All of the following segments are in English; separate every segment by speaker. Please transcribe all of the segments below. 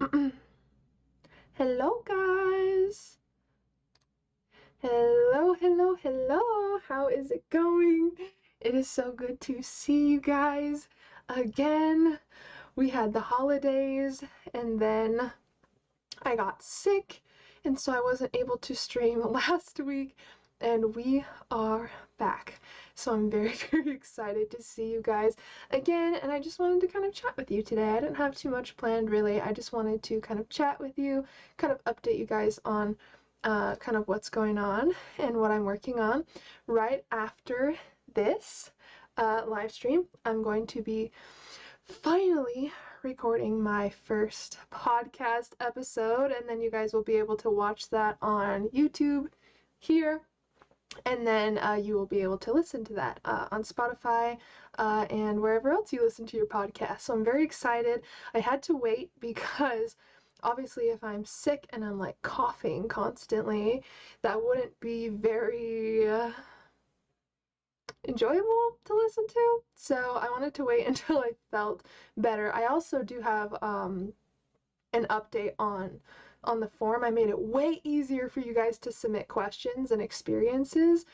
Speaker 1: Hello guys! Hello! How is it going? It is so good to see you guys again. We had the holidays and then I got sick and so I wasn't able to stream last week, and we are back. So I'm very excited to see you guys again, and I just wanted to kind of chat with you today. I didn't have too much planned really. I just wanted to kind of chat with you, kind of update you guys on kind of what's going on and what I'm working on. Right after this live stream, I'm going to be finally recording my first podcast episode, and then you guys will be able to watch that on YouTube here, and then you will be able to listen to that on Spotify and wherever else you listen to your podcast. So I'm very excited. I had to wait because obviously if I'm sick and I'm like coughing constantly, that wouldn't be very enjoyable to listen to. So I wanted to wait until I felt better. I also do have an update on the form. I made it way easier for you guys to submit questions and experiences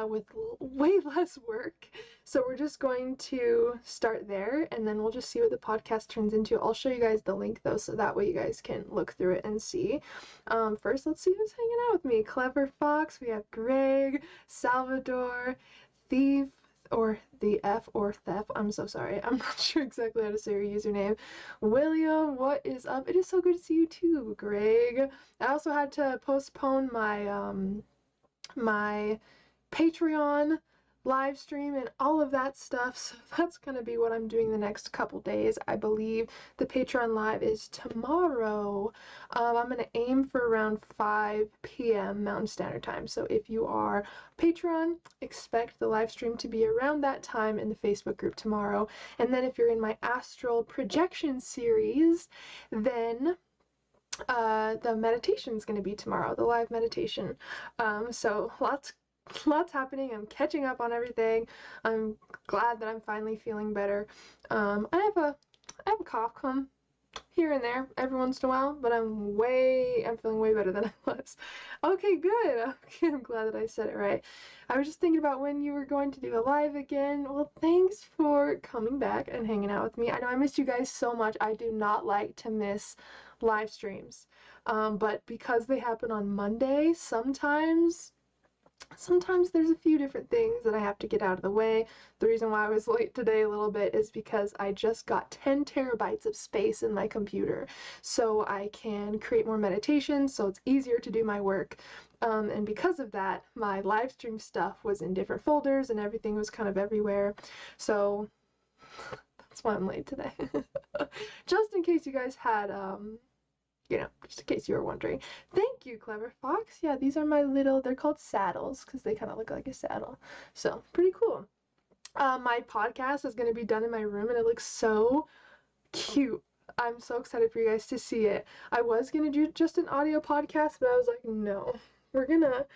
Speaker 1: with way less work. So we're just going to start there, and then we'll just see what the podcast turns into. I'll show you guys the link though, so that way you guys can look through it and see. First, let's see who's hanging out with me. Clever Fox, we have Greg, Salvador, Thief, or the F or Theft. I'm so sorry. I'm not sure exactly how to say your username. William, what is up? It is so good to see you too, Greg. I also had to postpone my my Patreon live stream and all of that stuff, so that's gonna be what I'm doing the next couple days. I believe the Patreon live is tomorrow. I'm gonna aim for around 5 p.m. Mountain Standard Time, so if you are Patreon, expect the live stream to be around that time in the Facebook group tomorrow. And then if you're in my Astral Projection series, then the meditation is going to be tomorrow, the live meditation. So lots happening. I'm catching up on everything. I'm glad that I'm finally feeling better. I have a cough come here and there every once in a while, but I'm feeling way better than I was. Okay, good. Okay, I'm glad that I said it right. I was just thinking about when you were going to do a live again. Well, thanks for coming back and hanging out with me. I know I missed you guys so much. I do not like to miss live streams, but because they happen on Monday, sometimes there's a few different things that I have to get out of the way. The reason why I was late today a little bit is because I just got 10 terabytes of space in my computer, so I can create more meditations, so it's easier to do my work. And because of that, my live stream stuff was in different folders and everything was kind of everywhere. So that's why I'm late today. Just in case you guys had just in case you were wondering. Thank you, Clever Fox. Yeah, these are my they're called saddles because they kind of look like a saddle. So, pretty cool. My podcast is going to be done in my room and it looks so cute. I'm so excited for you guys to see it. I was going to do just an audio podcast, but I was like, no. We're gonna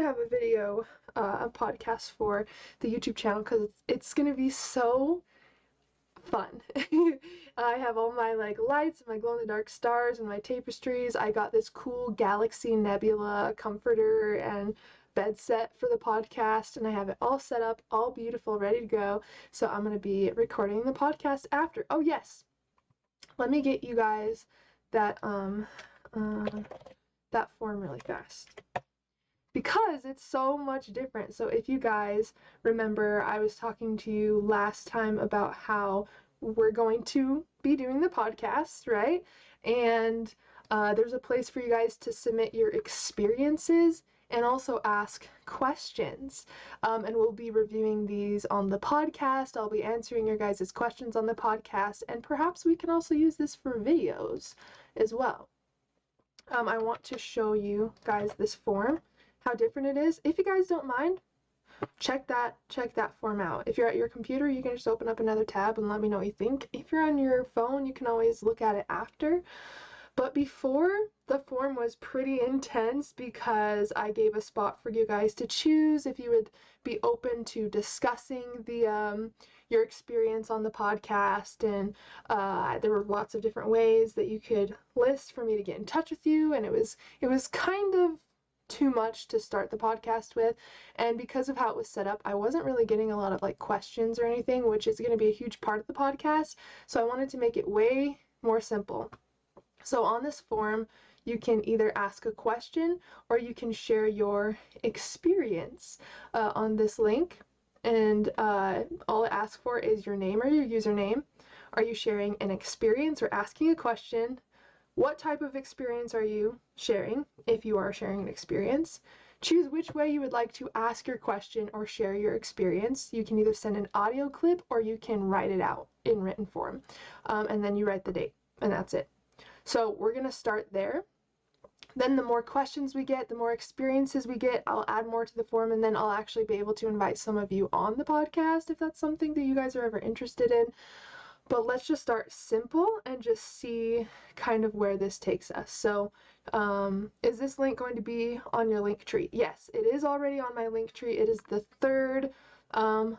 Speaker 1: have a video, a podcast for the YouTube channel because it's going to be so fun. I have all my lights and my glow-in-the-dark stars and my tapestries. I got this cool galaxy nebula comforter and bed set for the podcast, and I have it all set up, all beautiful, ready to go. So I'm going to be recording the podcast after. Oh yes, let me get you guys that that form really fast, because it's so much different. So if you guys remember, I was talking to you last time about how we're going to be doing the podcast, right? And there's a place for you guys to submit your experiences and also ask questions. And we'll be reviewing these on the podcast. I'll be answering your guys' questions on the podcast, and perhaps we can also use this for videos as well. I want to show you guys this form, how different it is. If you guys don't mind, check that form out. If you're at your computer, you can just open up another tab and let me know what you think. If you're on your phone, you can always look at it after. But before, the form was pretty intense because I gave a spot for you guys to choose if you would be open to discussing the your experience on the podcast, and there were lots of different ways that you could list for me to get in touch with you, and it was kind of too much to start the podcast with, and because of how it was set up, I wasn't really getting a lot of like questions or anything, which is going to be a huge part of the podcast, so I wanted to make it way more simple. So on this form, you can either ask a question or you can share your experience on this link, and all it asks for is your name or your username. Are you sharing an experience or asking a question? What type of experience are you sharing, if you are sharing an experience? Choose which way you would like to ask your question or share your experience. You can either send an audio clip or you can write it out in written form, and then you write the date, and that's it. So we're going to start there. Then the more questions we get, the more experiences we get, I'll add more to the form, and then I'll actually be able to invite some of you on the podcast if that's something that you guys are ever interested in. But let's just start simple and just see kind of where this takes us. So is this link going to be on your link tree? Yes, it is already on my link tree. It is the third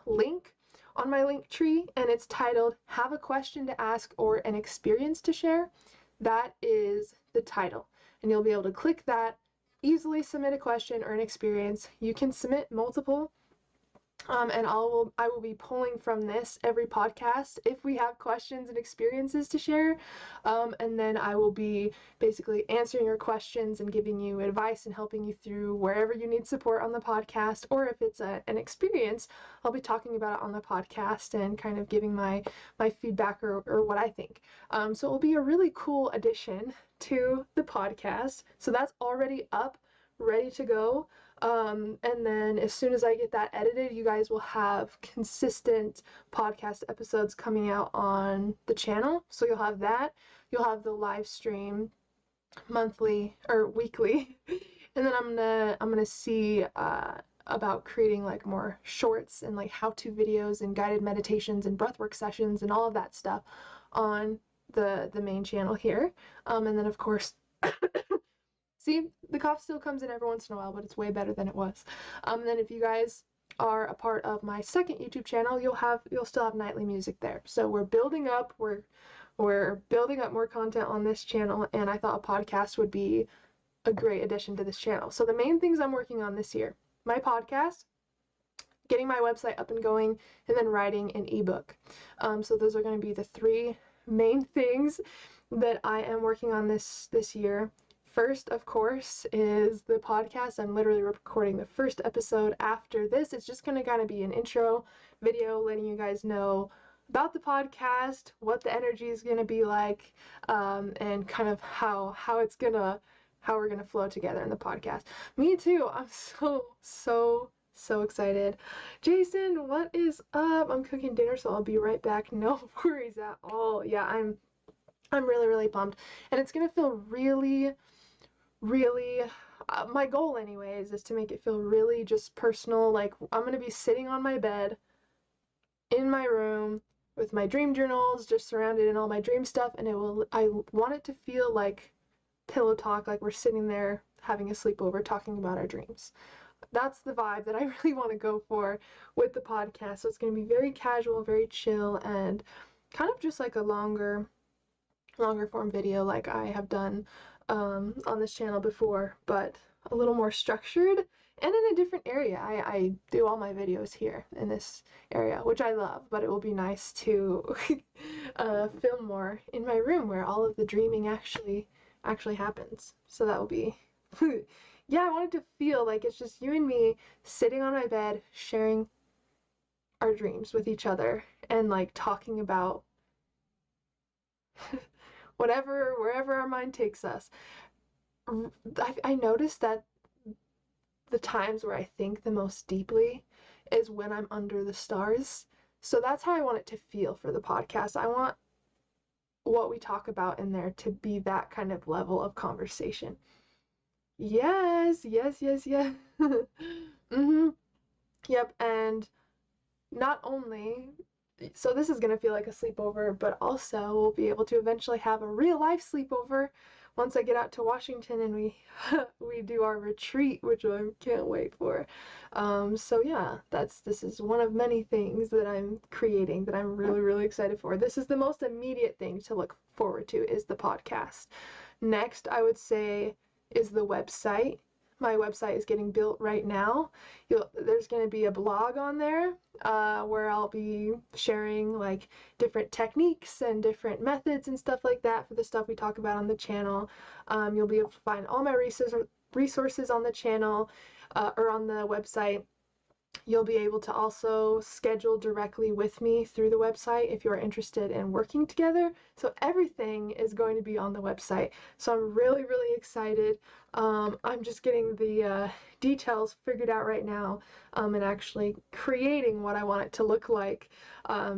Speaker 1: link on my link tree, and it's titled Have a Question to Ask or an Experience to Share. That is the title, and you'll be able to click that, easily submit a question or an experience. You can submit multiple, and I will be pulling from this every podcast if we have questions and experiences to share, and then I will be basically answering your questions and giving you advice and helping you through wherever you need support on the podcast, or if it's an experience, I'll be talking about it on the podcast and kind of giving my feedback or what I think. So it will be a really cool addition to the podcast. So that's already up, ready to go. And then as soon as I get that edited, you guys will have consistent podcast episodes coming out on the channel. So you'll have that. You'll have the live stream monthly or weekly. And then I'm gonna see about creating like more shorts and like how-to videos and guided meditations and breathwork sessions and all of that stuff on the main channel here. And then of course see, the cough still comes in every once in a while, but it's way better than it was. And then if you guys are a part of my second YouTube channel, you'll still have nightly music there. So we're building up, we're building up more content on this channel, and I thought a podcast would be a great addition to this channel. So the main things I'm working on this year: my podcast, getting my website up and going, and then writing an ebook. So those are going to be the three main things that I am working on this year. First, of course, is the podcast. I'm literally recording the first episode after this. It's just going to kind of be an intro video letting you guys know about the podcast, what the energy is going to be like, and kind of how we're going to flow together in the podcast. Me too. I'm so excited. Jason, what is up? I'm cooking dinner, so I'll be right back. No worries at all. Yeah, I'm really pumped, and it's going to feel really my goal anyways is to make it feel really just personal. Like, I'm gonna be sitting on my bed in my room with my dream journals, just surrounded in all my dream stuff, and I want it to feel like pillow talk, like we're sitting there having a sleepover talking about our dreams. That's the vibe that I really want to go for with the podcast. So it's going to be very casual, very chill, and kind of just like a longer form video like I have done on this channel before, but a little more structured and in a different area. I do all my videos here in this area, which I love, but it will be nice to film more in my room where all of the dreaming actually happens. So that will be yeah, I wanted to feel like it's just you and me sitting on my bed sharing our dreams with each other and like talking about wherever our mind takes us. I noticed that the times where I think the most deeply is when I'm under the stars. So that's how I want it to feel for the podcast. I want what we talk about in there to be that kind of level of conversation. Yes. Yep, and not only, so this is going to feel like a sleepover, but also we'll be able to eventually have a real life sleepover once I get out to Washington and we we do our retreat, which I can't wait for. So yeah, this is one of many things that I'm creating that I'm really, really excited for. This is the most immediate thing to look forward to, is the podcast. Next, I would say, is the website. My website is getting built right now. There's going to be a blog on there where I'll be sharing like different techniques and different methods and stuff like that for the stuff we talk about on the channel. You'll be able to find all my resources on the channel or on the website. You'll be able to also schedule directly with me through the website if you're interested in working together. So everything is going to be on the website. So I'm really, really excited. I'm just getting the details figured out right now and actually creating what I want it to look like.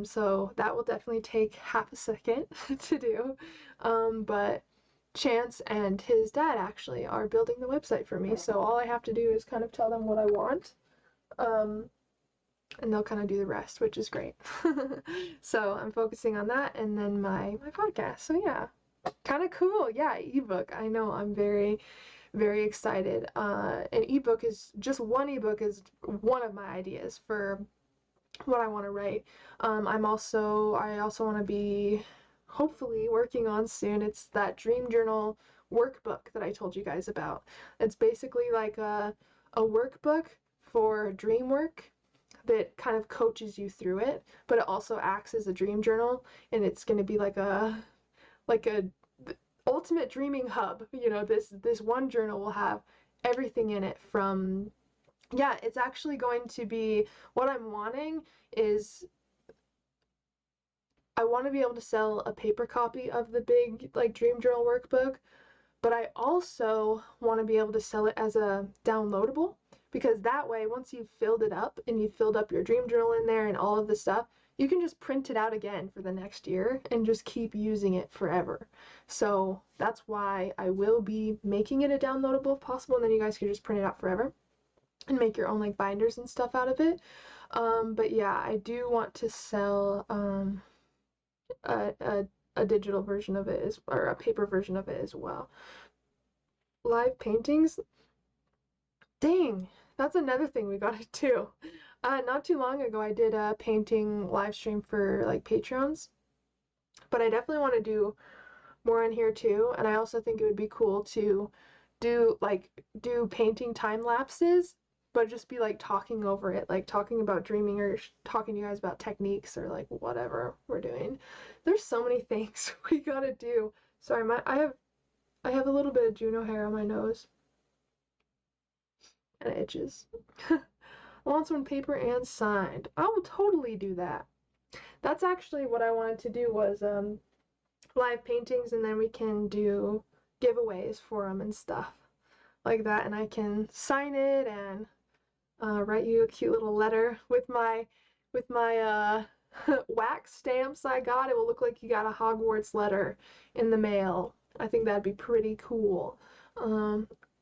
Speaker 1: So that will definitely take half a second to do. But Chance and his dad actually are building the website for me. So all I have to do is kind of tell them what I want. And they'll kind of do the rest, which is great. So I'm focusing on that, and then my podcast. So yeah, kind of cool. Yeah, ebook. I know, I'm very, very excited. An ebook is just one ebook is one of my ideas for what I want to write. I also want to be hopefully working on soon. It's that dream journal workbook that I told you guys about. It's basically like a workbook for dream work that kind of coaches you through it, but it also acts as a dream journal, and it's going to be like a ultimate dreaming hub. You know, this one journal will have everything in it from, yeah, it's actually going to be, what I'm wanting is, I want to be able to sell a paper copy of the big like dream journal workbook, but I also want to be able to sell it as a downloadable, because that way, once you've filled it up and you've filled up your dream journal in there and all of the stuff, you can just print it out again for the next year and just keep using it forever. So that's why I will be making it a downloadable if possible, and then you guys can just print it out forever and make your own like binders and stuff out of it. But yeah, I do want to sell a digital version of it, or a paper version of it as well. Live paintings. Dang, that's another thing we gotta do. Not too long ago, I did a painting live stream for like Patreons, but I definitely want to do more in here too. And I also think it would be cool to do painting time lapses, but just be like talking over it, like talking about dreaming or talking to you guys about techniques or like whatever we're doing. There's so many things we gotta do. Sorry, I have a little bit of Juno hair on my nose. And it itches. I want some paper and signed. I will totally do that. That's actually what I wanted to do, was live paintings, and then we can do giveaways for them and stuff like that, and I can sign it and write you a cute little letter with my wax stamps I got. It will look like you got a Hogwarts letter in the mail. I think that'd be pretty cool.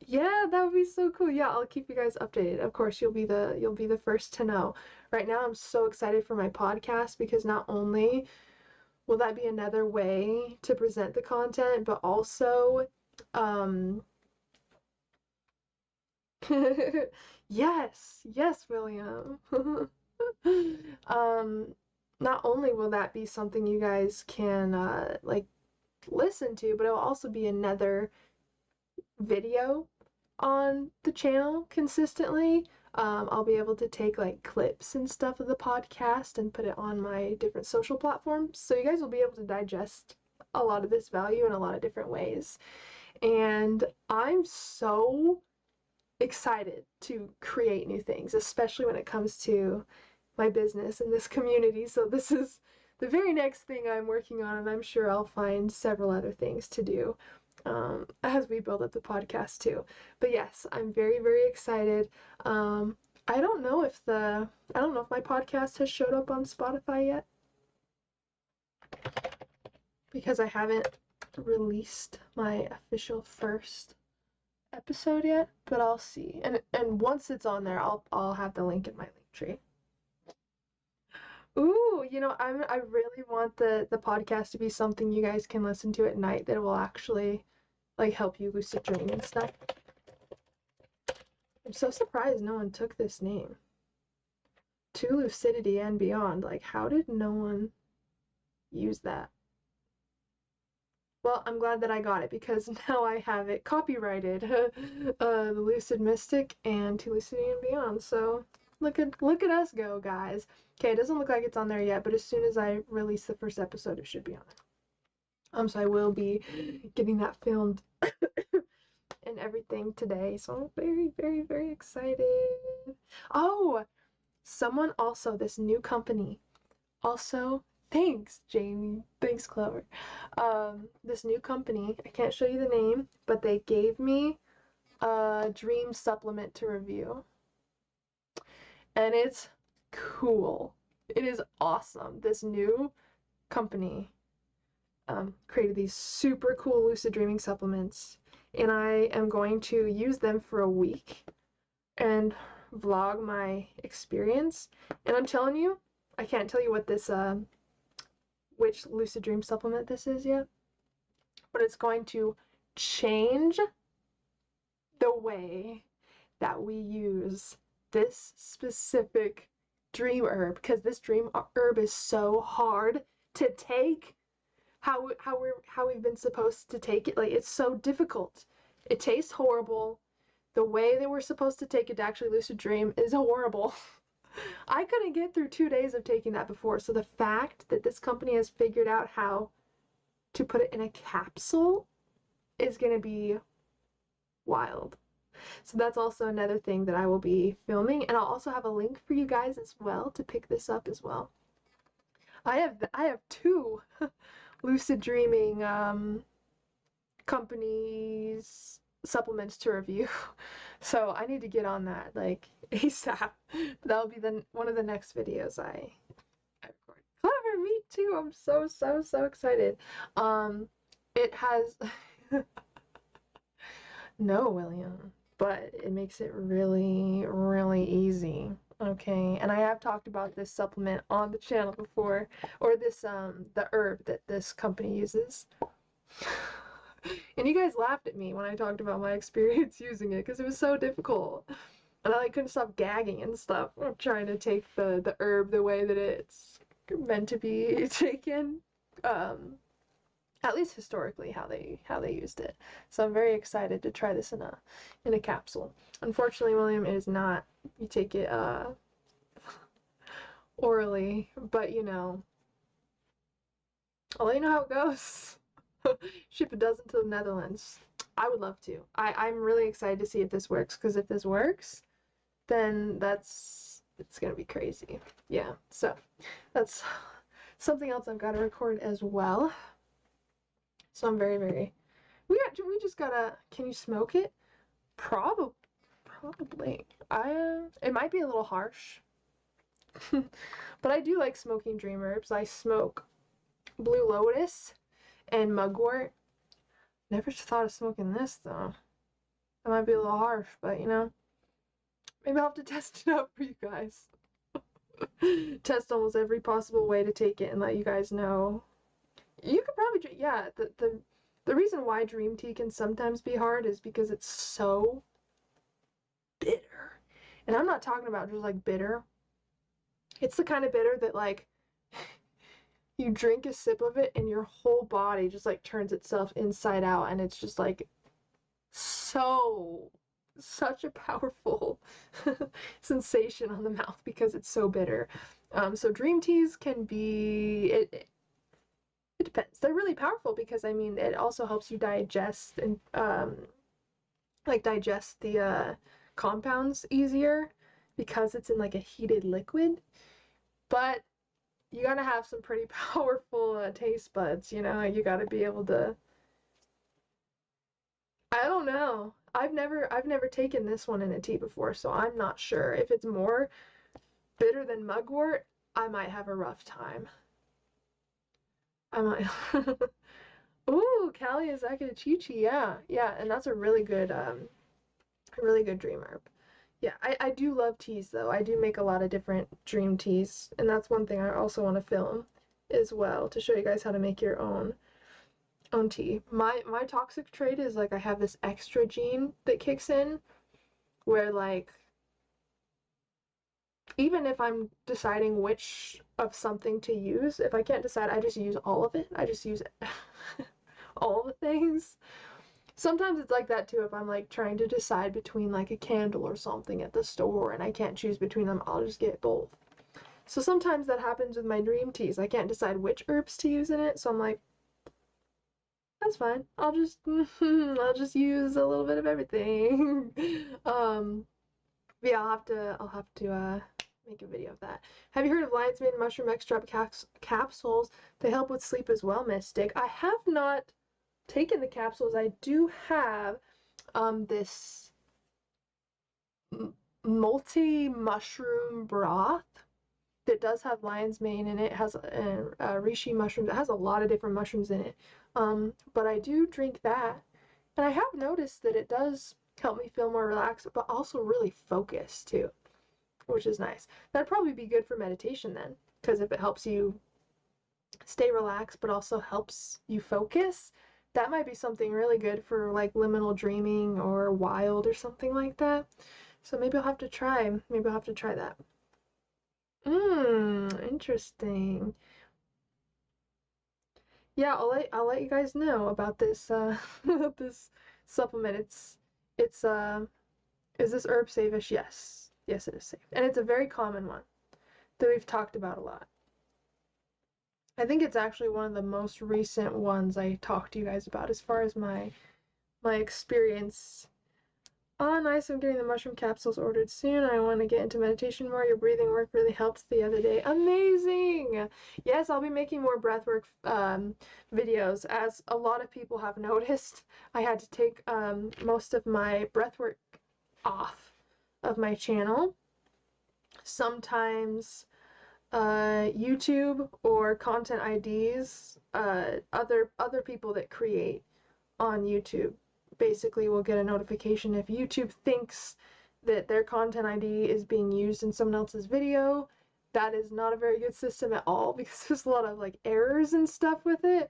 Speaker 1: Yeah, that would be so cool. Yeah, I'll keep you guys updated. Of course, you'll be the first to know. Right now, I'm so excited for my podcast, because not only will that be another way to present the content, but also, yes, William. Not only will that be something you guys can like listen to, but it will also be another video on the channel consistently. I'll be able to take like clips and stuff of the podcast and put it on my different social platforms, so you guys will be able to digest a lot of this value in a lot of different ways. And I'm so excited to create new things, especially when it comes to my business and this community. So this is the very next thing I'm working on, and I'm sure I'll find several other things to do as we build up the podcast too. But yes, I'm very, very excited. I don't know if my podcast has showed up on Spotify yet, because I haven't released my official first episode yet, but I'll see. And once it's on there, I'll have the link in my link tree. Ooh, I really want the podcast to be something you guys can listen to at night that will actually like help you lucid dream and stuff. I'm so surprised no one took this name. To Lucidity and Beyond. Like, how did no one use that? Well, I'm glad that I got it because now I have it copyrighted. The Lucid Mystic and To Lucidity and Beyond. So look at us go, guys. Okay, it doesn't look like it's on there yet, but as soon as I release the first episode, it should be on it. So I will be getting that filmed and everything today. So I'm very, very, very excited. Oh, someone also, this new company, also, thanks, Jamie. Thanks, Clover. This new company, I can't show you the name, but they gave me a dream supplement to review. And it's cool. It is awesome. This new company created these super cool lucid dreaming supplements, and I am going to use them for a week and vlog my experience. And I'm telling you, I can't tell you what this which lucid dream supplement this is yet, but it's going to change the way that we use this specific dream herb, because this dream herb is so hard to take. How we've been supposed to take it, like, it's so difficult. It tastes horrible. The way that we're supposed to take it to actually lucid dream is horrible. I couldn't get through 2 days of taking that before, so the fact that this company has figured out how to put it in a capsule is going to be wild. So that's also another thing that I will be filming, and I'll also have a link for you guys as well to pick this up as well. I have 2 lucid dreaming companies supplements to review, so I need to get on that like ASAP. That'll be one of the next videos I record. Clever, me too. I'm so excited. It has no, William, but it makes it really easy. Okay, and I have talked about this supplement on the channel before, or this the herb that this company uses. And you guys laughed at me when I talked about my experience using it because it was so difficult. And I couldn't stop gagging and stuff. I'm trying to take the herb the way that it's meant to be taken. At least historically how they used it. So I'm very excited to try this in a capsule. Unfortunately, William, it is not. You take it orally, but you know, I'll let you know how it goes. Ship a dozen to the Netherlands. I would love to. I'm really excited to see if this works, because if this works, then it's gonna be crazy. Yeah, so that's something else I've got to record as well. So I'm very we just gotta, can you smoke it? Probably. It might be a little harsh. But I do like smoking dream herbs. I smoke Blue Lotus and mugwort. Never thought of smoking this though. It might be a little harsh, but you know, maybe I'll have to test it out for you guys. Test almost every possible way to take it and let you guys know. You could probably, yeah, the reason why dream tea can sometimes be hard is because it's so bitter. And I'm not talking about just like bitter. It's the kind of bitter that like you drink a sip of it and your whole body just like turns itself inside out, and it's just like such a powerful sensation on the mouth because it's so bitter. So dream teas can be, it depends. They're really powerful because I mean it also helps you digest and like digest the compounds easier because it's in like a heated liquid. But you gotta have some pretty powerful taste buds, you know. You gotta be able to, I don't know. I've never taken this one in a tea before, so I'm not sure. If it's more bitter than mugwort, I might have a rough time. I might. Ooh, Callie Azaka Chichi, yeah, and that's a really good dream herb. Yeah, I do love teas though. I do make a lot of different dream teas, and that's one thing I also want to film as well, to show you guys how to make your own. own tea. My toxic trait is like I have this extra gene that kicks in where like even if I'm deciding which of something to use, if I can't decide, I just use all of it. I just use all the things. Sometimes it's like that too if I'm like trying to decide between like a candle or something at the store and I can't choose between them, I'll just get both. So sometimes that happens with my dream teas. I can't decide which herbs to use in it, so I'm like, that's fine. I'll just I'll just use a little bit of everything. Yeah, I'll have to make a video of that. Have you heard of lion's mane mushroom extract capsules? They help with sleep as well, Mystic. I have not taken the capsules. I do have this multi-mushroom broth that does have lion's mane in it. It has reishi mushrooms. It has a lot of different mushrooms in it. But I do drink that, and I have noticed that it does help me feel more relaxed, but also really focused too, which is nice. That'd probably be good for meditation then, because if it helps you stay relaxed but also helps you focus, that might be something really good for like liminal dreaming or wild or something like that. So maybe I'll have to try. Maybe I'll have to try that. Interesting. Yeah, I'll let you guys know about this this supplement. It's is this herb safe-ish? Yes. Yes, it is safe. And it's a very common one that we've talked about a lot. I think it's actually one of the most recent ones I talked to you guys about as far as my experience. Oh, nice. I'm getting the mushroom capsules ordered soon. I want to get into meditation more. Your breathing work really helped the other day. Amazing! Yes, I'll be making more breathwork videos. As a lot of people have noticed, I had to take most of my breathwork off of my channel. Sometimes YouTube or content IDs, other people that create on YouTube basically will get a notification if YouTube thinks that their content ID is being used in someone else's video. That is not a very good system at all because there's a lot of like errors and stuff with it.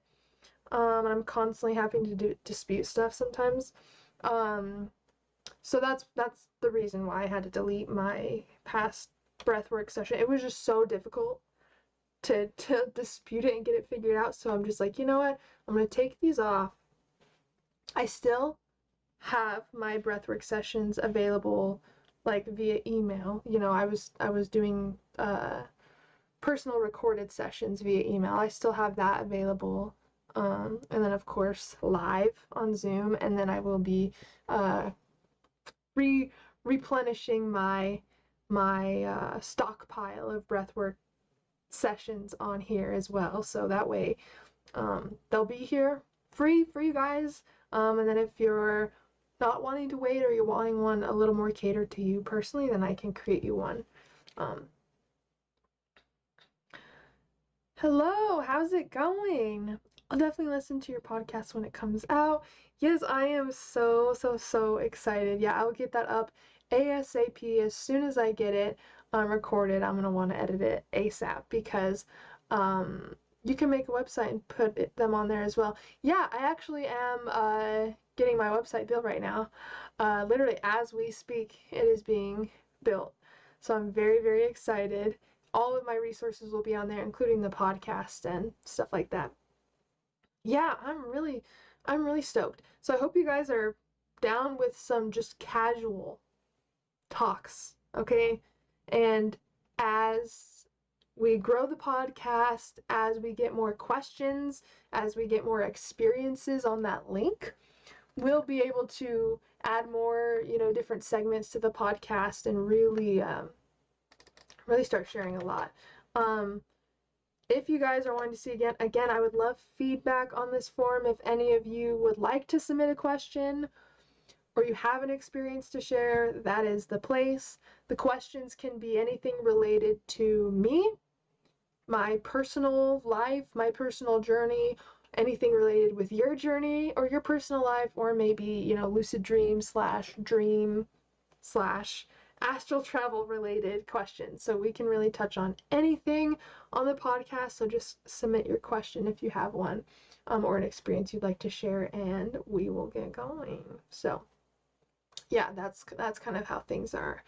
Speaker 1: And I'm constantly having to dispute stuff sometimes. So that's the reason why I had to delete my past breathwork session. It was just so difficult to dispute it and get it figured out. So I'm just like, you know what? I'm gonna take these off. I still have my breathwork sessions available like via email. You know, I was doing personal recorded sessions via email. I still have that available. And then of course live on Zoom, and then I will be replenishing my stockpile of breathwork sessions on here as well, so that way they'll be here free for you guys, and then if you're not wanting to wait or you're wanting one a little more catered to you personally, then I can create you one. Hello, how's it going? I'll definitely listen to your podcast when it comes out. Yes, I am so excited. Yeah, I'll get that up ASAP as soon as I get it recorded. I'm gonna want to edit it ASAP because you can make a website and put them on there as well. Yeah, I actually am getting my website built right now. Literally as we speak, it is being built. So I'm very excited. All of my resources will be on there, including the podcast and stuff like that. Yeah, I'm really stoked. So I hope you guys are down with some just casual talks, okay? And as we grow the podcast, as we get more questions, as we get more experiences on that link, we'll be able to add more, you know, different segments to the podcast and really start sharing a lot. If you guys are wanting to see again, I would love feedback on this form. If any of you would like to submit a question or you have an experience to share, that is the place. The questions can be anything related to me, my personal life, my personal journey, anything related with your journey or your personal life, or maybe, you know, lucid dream / dream / astral travel related questions. So we can really touch on anything on the podcast. So just submit your question if you have one, or an experience you'd like to share, and we will get going. So yeah, that's kind of how things are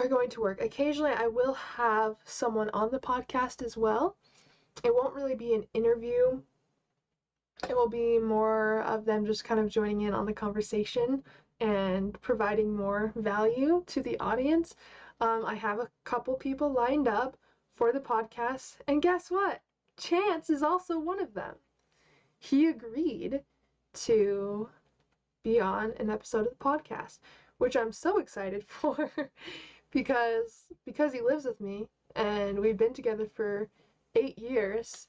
Speaker 1: going to work. Occasionally I will have someone on the podcast as well. It won't really be an interview. It will be more of them just kind of joining in on the conversation and providing more value to the audience. I have a couple people lined up for the podcast, and guess what? Chance is also one of them. He agreed to be on an episode of the podcast, which I'm so excited for because he lives with me and we've been together for 8 years.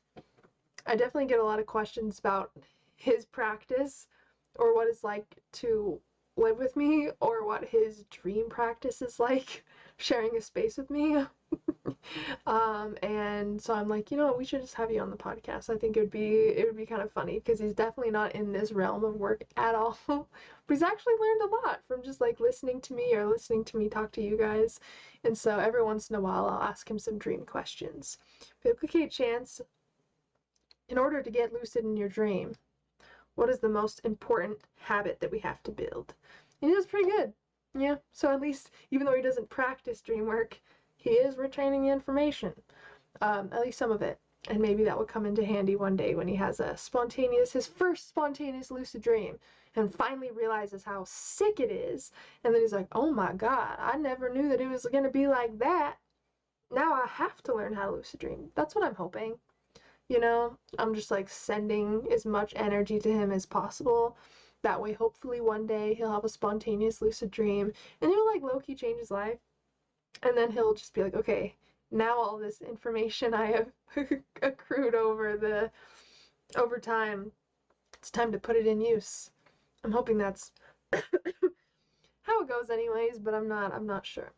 Speaker 1: I definitely get a lot of questions about his practice, or what it's like to live with me, or what his dream practice is like sharing a space with me. And so I'm like, you know what, we should just have you on the podcast. I think it would be kind of funny because he's definitely not in this realm of work at all. But he's actually learned a lot from just like listening to me or listening to me talk to you guys. And so every once in a while I'll ask him some dream questions. But okay, Chance, in order to get lucid in your dream, what is the most important habit that we have to build? And he does pretty good. Yeah, so at least, even though he doesn't practice dream work, he is retaining the information, at least some of it. And maybe that will come into handy one day when he has his first spontaneous lucid dream, and finally realizes how sick it is. And then he's like, oh my God, I never knew that it was going to be like that. Now I have to learn how to lucid dream. That's what I'm hoping. You know, I'm just like sending as much energy to him as possible. That way, hopefully one day he'll have a spontaneous lucid dream and it'll like low-key change his life. And then he'll just be like, okay, now all this information I have accrued over time, it's time to put it in use. I'm hoping that's how it goes anyways, but I'm not sure.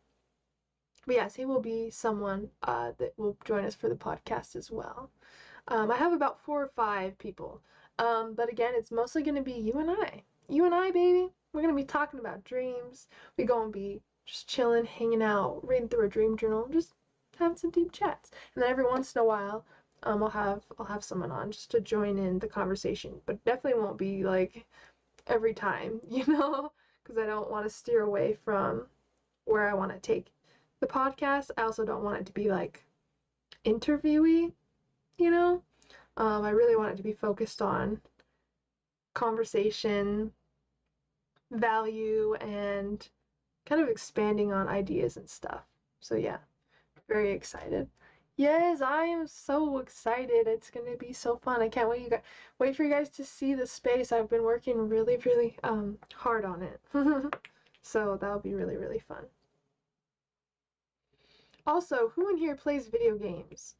Speaker 1: But yes, he will be someone that will join us for the podcast as well. I have about 4 or 5 people. But again, it's mostly going to be you and I. You and I, baby. We're going to be talking about dreams. We're going to be just chilling, hanging out, reading through a dream journal, just having some deep chats. And then every once in a while, I'll have someone on just to join in the conversation. But definitely won't be like every time, you know? Because I don't want to steer away from where I want to take the podcast. I also don't want it to be like interviewee, you know? I really want it to be focused on conversation, value, and kind of expanding on ideas and stuff. So yeah, very excited. Yes, I am so excited. It's gonna be so fun. I can't wait for you guys to see the space. I've been working really, really hard on it. So that'll be really, really fun. Also, who in here plays video games?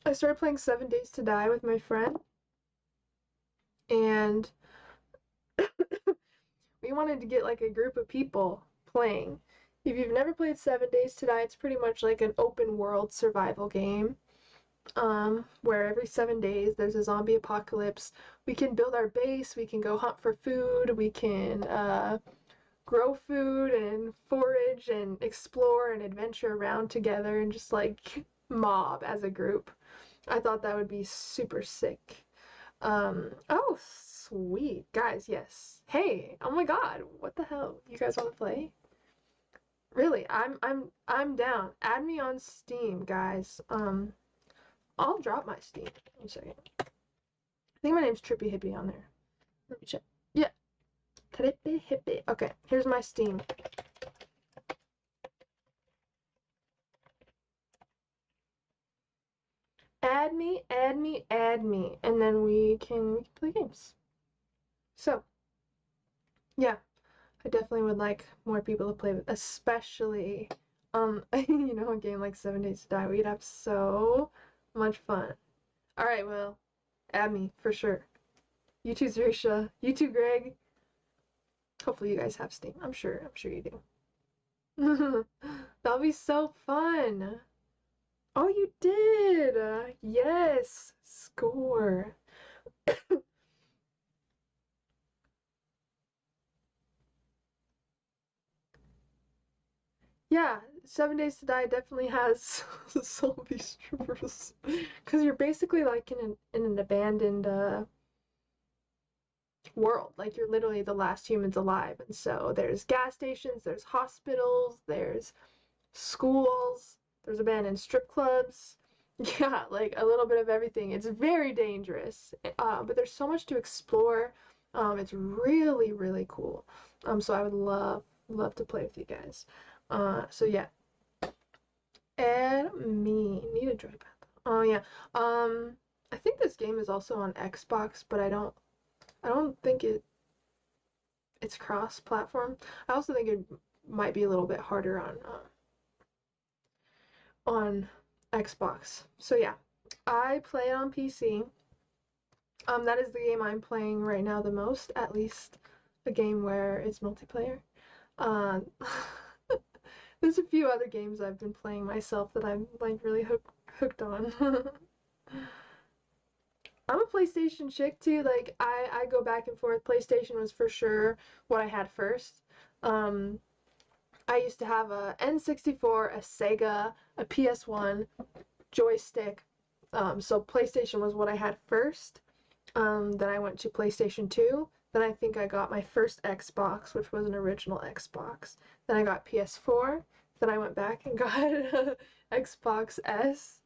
Speaker 1: I started playing 7 Days to Die with my friend, and we wanted to get like a group of people playing. If you've never played 7 Days to Die, it's pretty much like an open world survival game, where every 7 days there's a zombie apocalypse. We can build our base, we can go hunt for food, we can grow food and forage and explore and adventure around together and just like mob as a group. I thought that would be super sick. Oh, sweet. Guys, yes. Hey, oh my God, what the hell? You guys want to play? Really, I'm down. Add me on Steam, guys. I'll drop my Steam. One second. I think my name's Trippy Hippie on there. Let me check. Yeah. Trippy Hippie. Okay, here's my Steam. Add me, add me, add me, and then we can play games. So, yeah, I definitely would like more people to play with, especially, you know, a game like 7 Days to Die. We'd have so much fun. Alright, well, add me, for sure. You too, Zerisha. You too, Greg. Hopefully you guys have Steam. I'm sure you do. That'll be so fun. Oh, you did! Yes! Score! Yeah, 7 Days to Die definitely has zombie strippers. Because you're basically like in an abandoned world. Like you're literally the last humans alive. And so there's gas stations, there's hospitals, there's schools, there's abandoned strip clubs. Yeah, like a little bit of everything. It's very dangerous, but there's so much to explore. It's really, really cool. So I would love to play with you guys. So yeah, and me need a joy pad. Oh yeah. I think this game is also on Xbox, but I don't think it's cross-platform. I also think it might be a little bit harder on Xbox. So yeah, I play it on PC. That is the game I'm playing right now the most, at least a game where it's multiplayer. Um, there's a few other games I've been playing myself that I'm like really hooked on. I'm a PlayStation chick too. Like I go back and forth. PlayStation was for sure what I had first. Um, I used to have a N64, a Sega, a PS1, joystick. So PlayStation was what I had first. Then I went to PlayStation 2. Then I think I got my first Xbox, which was an original Xbox. Then I got PS4. Then I went back and got Xbox S.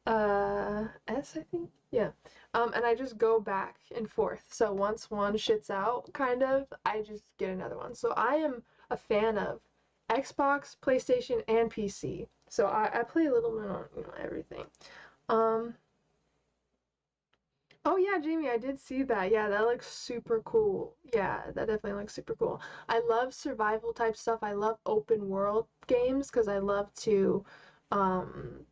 Speaker 1: S, I think? Yeah. And I just go back and forth. So once one shits out, kind of, I just get another one. So I am a fan of Xbox, PlayStation, and PC. So I play a little bit on, everything. Um, oh yeah, Jamie, I did see that. Yeah, that looks super cool. Yeah, that definitely looks super cool. I love survival type stuff. I love open world games because um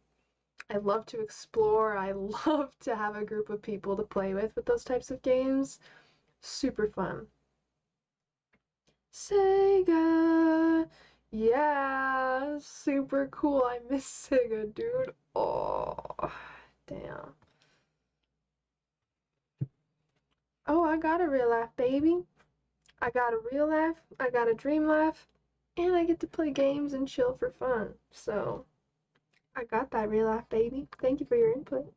Speaker 1: I love to explore. I love to have a group of people to play with those types of games. Super fun. Sega. Yeah, super cool. I miss Sega, dude. Oh, damn. Oh, I got a real life, baby. I got a real life, I got a dream life, and I get to play games and chill for fun. So, I got that real life, baby. Thank you for your input.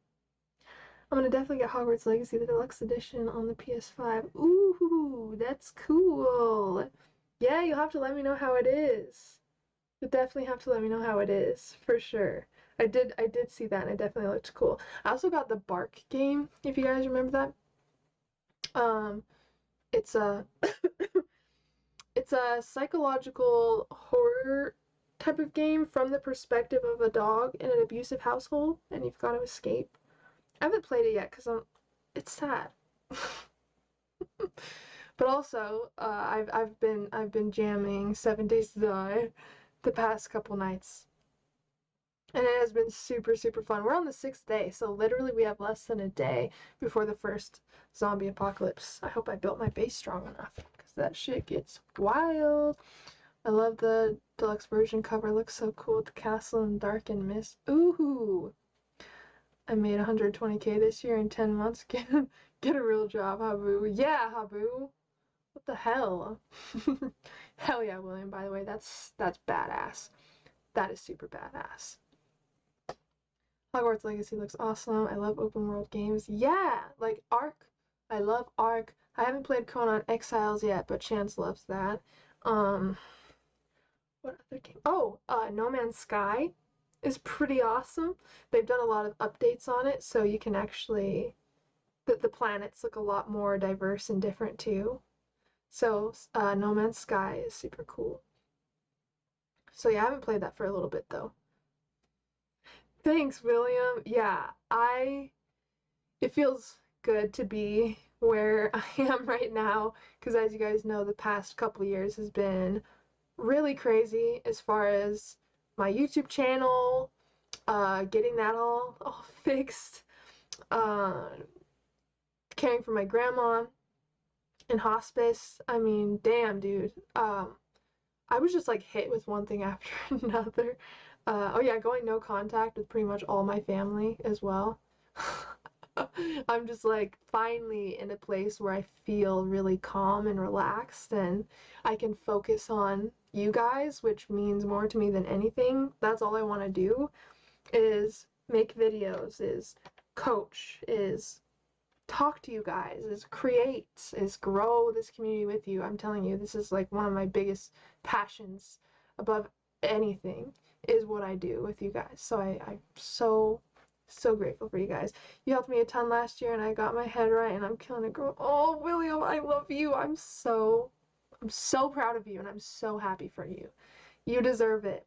Speaker 1: I'm gonna definitely get Hogwarts Legacy, the deluxe edition on the PS5. Ooh, that's cool. Yeah, you'll have to let me know how it is. You'll definitely have to let me know how it is, for sure. I did see that and it definitely looked cool. I also got the Bark game, if you guys remember that. It's a it's a psychological horror type of game from the perspective of a dog in an abusive household, and you've got to escape. I haven't played it yet because it's sad. But also, I've been jamming 7 Days to Die the past couple nights, and it has been super super fun. We're on the 6th day, so literally we have less than a day before the first zombie apocalypse. I hope I built my base strong enough because that shit gets wild. I love the deluxe version cover. Looks so cool with the castle and dark and mist. Ooh. I made 120K this year in 10 months. Get a real job, Habu. Yeah, Habu. What the hell? Hell yeah, William, by the way. That's badass. That is super badass. Hogwarts Legacy looks awesome. I love open world games. Yeah, like Ark. I love Ark. I haven't played Conan Exiles yet, but Chance loves that. What other game? Oh, No Man's Sky is pretty awesome. They've done a lot of updates on it, so you can actually the planets look a lot more diverse and different too. So, No Man's Sky is super cool. So yeah, I haven't played that for a little bit though. Thanks, William. Yeah, it feels good to be where I am right now because as you guys know, the past couple years has been really crazy as far as my YouTube channel, getting that all fixed, uh, caring for my grandma in hospice. I mean, damn, dude. I was just like hit with one thing after another. Oh yeah, going no contact with pretty much all my family as well. I'm just like finally in a place where I feel really calm and relaxed, and I can focus on you guys, which means more to me than anything. That's all I want to do, is make videos, is coach, is talk to you guys, is create, is grow this community with you. I'm telling you, this is like one of my biggest passions above anything, is what I do with you guys. So I'm so grateful for you guys. You helped me a ton last year and I got my head right and I'm killing it, girl. Oh, William, I love you. I'm so proud of you and I'm so happy for you. You deserve it.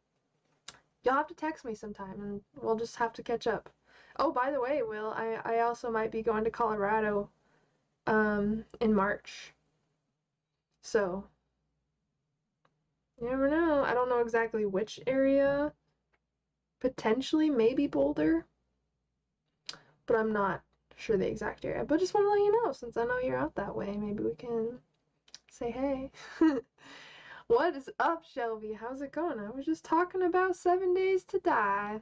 Speaker 1: You'll have to text me sometime and we'll just have to catch up. Oh, by the way, Will, I also might be going to Colorado in March. So, you never know. I don't know exactly which area. Potentially maybe Boulder. But I'm not sure the exact area. But just want to let you know, since I know you're out that way, maybe we can say hey. What is up, Shelby? How's it going? I was just talking about 7 Days to Die.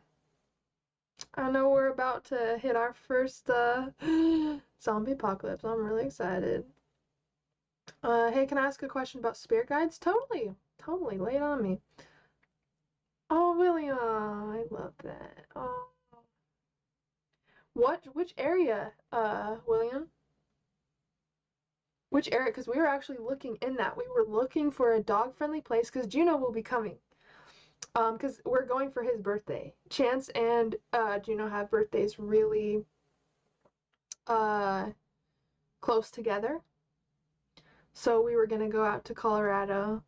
Speaker 1: I know we're about to hit our first zombie apocalypse. I'm really excited. Hey, can I ask a question about spirit guides? Totally. Lay it on me. Oh, William, I love that. Oh. Which area, William? Which area? Because we were actually looking in that. We were looking for a dog-friendly place because Juno will be coming. Because we're going for his birthday. Chance and Juno have birthdays really close together. So we were gonna go out to Colorado,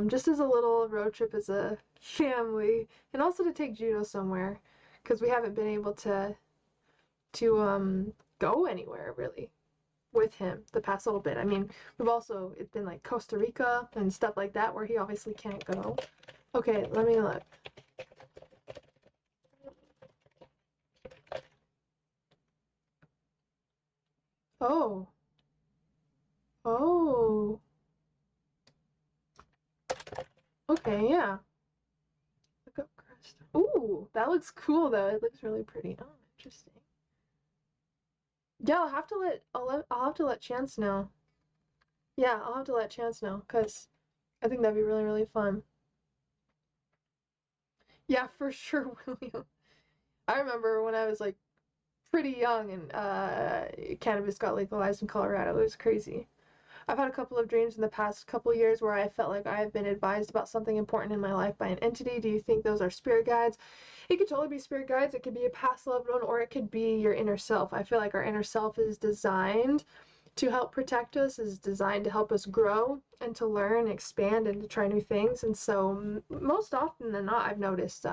Speaker 1: just as a little road trip as a family, and also to take Juno somewhere, because we haven't been able to go anywhere really with him the past little bit. I mean, it's been like Costa Rica and stuff like that where he obviously can't go. Okay, let me look. Oh. Oh. Okay, yeah. Look up crest. Ooh, that looks cool though. It looks really pretty. Oh, interesting. Yeah, I'll have to let Chance know. Yeah, I'll have to let Chance know, because I think that'd be really, really fun. Yeah, for sure, William. I remember when I was like pretty young and cannabis got legalized in Colorado. It was crazy. I've had a couple of dreams in the past couple of years where I felt like I have been advised about something important in my life by an entity. Do you think those are spirit guides? It could totally be spirit guides. It could be a past loved one, or it could be your inner self. I feel like our inner self is designed to help protect us, is designed to help us grow and to learn, expand, and to try new things. And so most often than not, I've noticed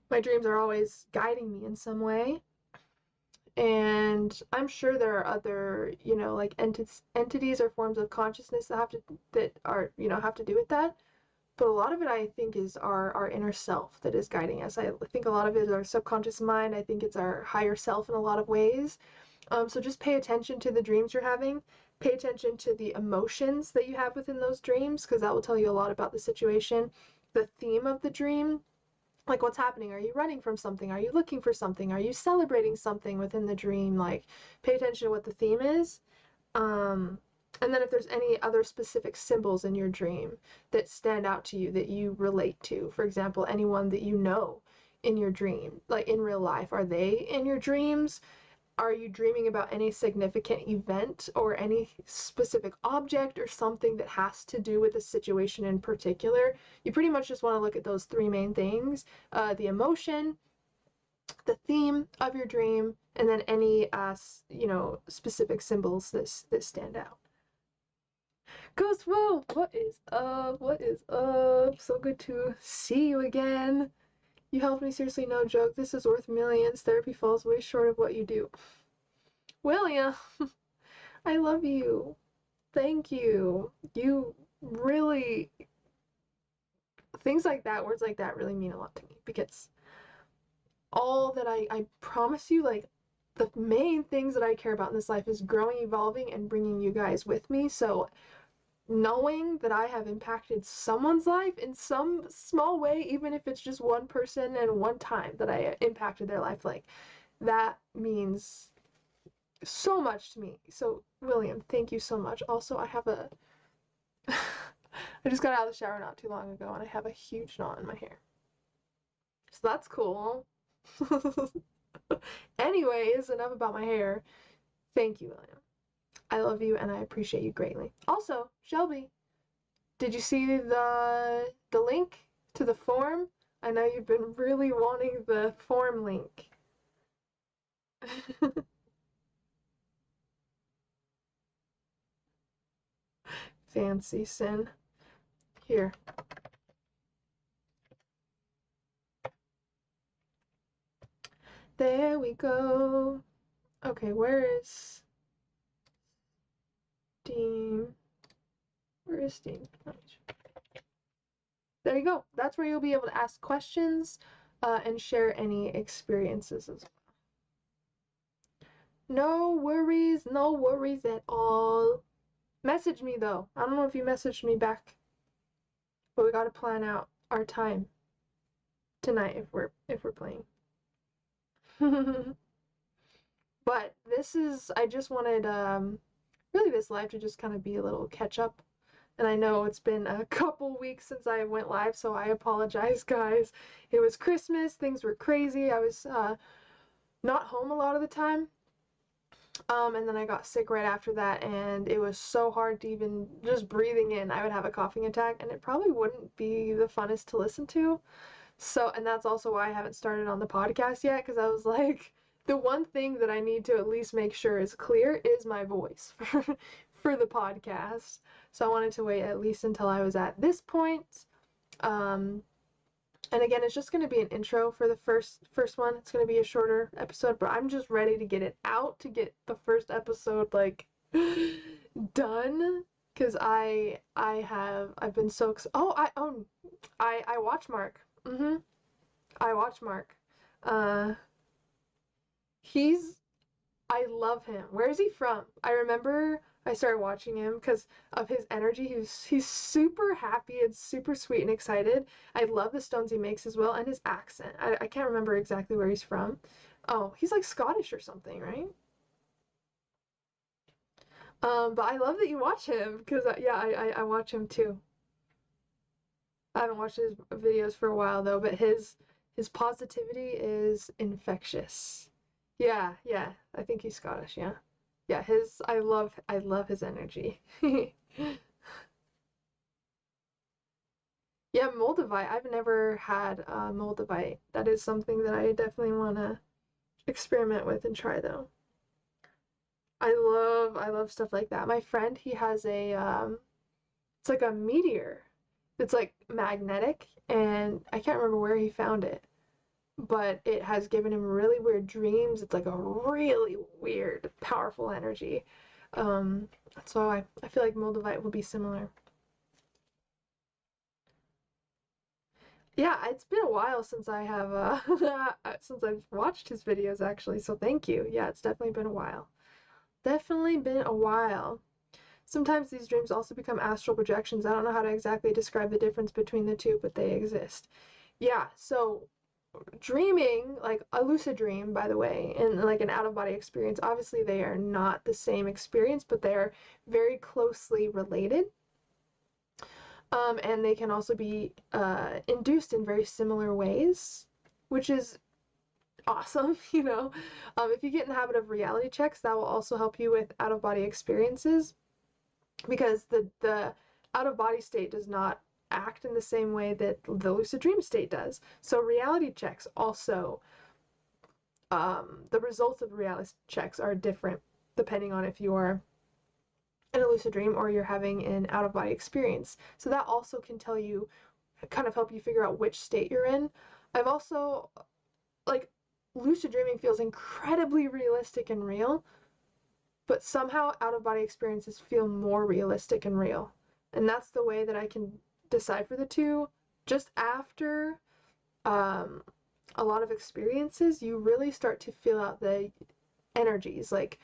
Speaker 1: my dreams are always guiding me in some way. And I'm sure there are other, like entities or forms of consciousness that have to do with that. But a lot of it, I think, is our inner self that is guiding us. I think a lot of it is our subconscious mind. I think it's our higher self in a lot of ways. So just pay attention to the dreams you're having. Pay attention to the emotions that you have within those dreams, because that will tell you a lot about the situation. The theme of the dream, like what's happening. Are you running from something? Are you looking for something? Are you celebrating something within the dream? Like, pay attention to what the theme is. And then if there's any other specific symbols in your dream that stand out to you, that you relate to, for example, anyone that you know in your dream, like in real life, are they in your dreams? Are you dreaming about any significant event or any specific object or something that has to do with a situation in particular? You pretty much just want to look at those three main things: the emotion, the theme of your dream, and then any specific symbols that stand out. Ghost Will, what is up? What is up? So good to see you again. You helped me, seriously, no joke. This is worth millions. Therapy falls way short of what you do. William, I love you. Thank you. You really, things like that, words like that really mean a lot to me, because all that I promise you, like, the main things that I care about in this life is growing, evolving, and bringing you guys with me. So knowing that I have impacted someone's life in some small way, even if it's just one person and one time that I impacted their life, like, That means so much to me. So, William, thank you so much. Also, I have a I just got out of the shower not too long ago and I have a huge knot in my hair. So that's cool. Anyways, enough about my hair. Thank you, William. I love you and I appreciate you greatly. Also, Shelby, did you see the link to the form? I know you've been really wanting the form link. Fancy Sin. Here. There we go. Okay, where is Steam? Where is Steam? There you go. That's where you'll be able to ask questions and share any experiences as well. No worries at all. Message me though. I don't know if you messaged me back, but we gotta plan out our time tonight if we're playing. But I just wanted really this live to just kind of be a little catch up. And I know it's been a couple weeks since I went live, so I apologize, guys. It was Christmas, things were crazy. I was not home a lot of the time. And then I got sick right after that, and it was so hard to even just breathing in. I would have a coughing attack, and it probably wouldn't be the funnest to listen to. So, and that's also why I haven't started on the podcast yet, because I was like, the one thing that I need to at least make sure is clear is my voice for the podcast. So I wanted to wait at least until I was at this point. And again, it's just going to be an intro for the first one. It's going to be a shorter episode, but I'm just ready to get it out, to get the first episode like done, because I've been so I watch Mark. I watch Mark. I love him. Where is he from? I remember I started watching him because of his energy. He's super happy and super sweet and excited. I love the stones he makes as well, and his accent. I can't remember exactly where he's from. Oh, he's like Scottish or something, right? But I love that you watch him because yeah, I watch him too. I haven't watched his videos for a while though, but his positivity is infectious. Yeah, I think he's Scottish, yeah. Yeah, I love his energy. Yeah, Moldavite. I've never had Moldavite. That is something that I definitely want to experiment with and try though. I love stuff like that. My friend, he has it's like a meteor. It's like magnetic, and I can't remember where he found it, but it has given him really weird dreams. It's like a really weird, powerful energy. So I feel like Moldavite will be similar. Yeah, it's been a while since I have since I've watched his videos actually, so thank you. Yeah, it's definitely been a while. Definitely been a while. Sometimes these dreams also become astral projections. I don't know how to exactly describe the difference between the two, but they exist. Yeah, so dreaming, like a lucid dream, by the way, and like an out-of-body experience, obviously they are not the same experience, but they are very closely related. And they can also be induced in very similar ways, which is awesome, you know. If you get in the habit of reality checks, that will also help you with out-of-body experiences, because the out-of-body state does not act in the same way that the lucid dream state does. So reality checks also, the results of reality checks are different depending on if you're in a lucid dream or you're having an out-of-body experience. So that also can tell you, kind of help you figure out which state you're in. I've also, like, lucid dreaming feels incredibly realistic and real, but somehow out-of-body experiences feel more realistic and real. And that's the way that I can decipher the two. Just after a lot of experiences, you really start to feel out the energies. Like,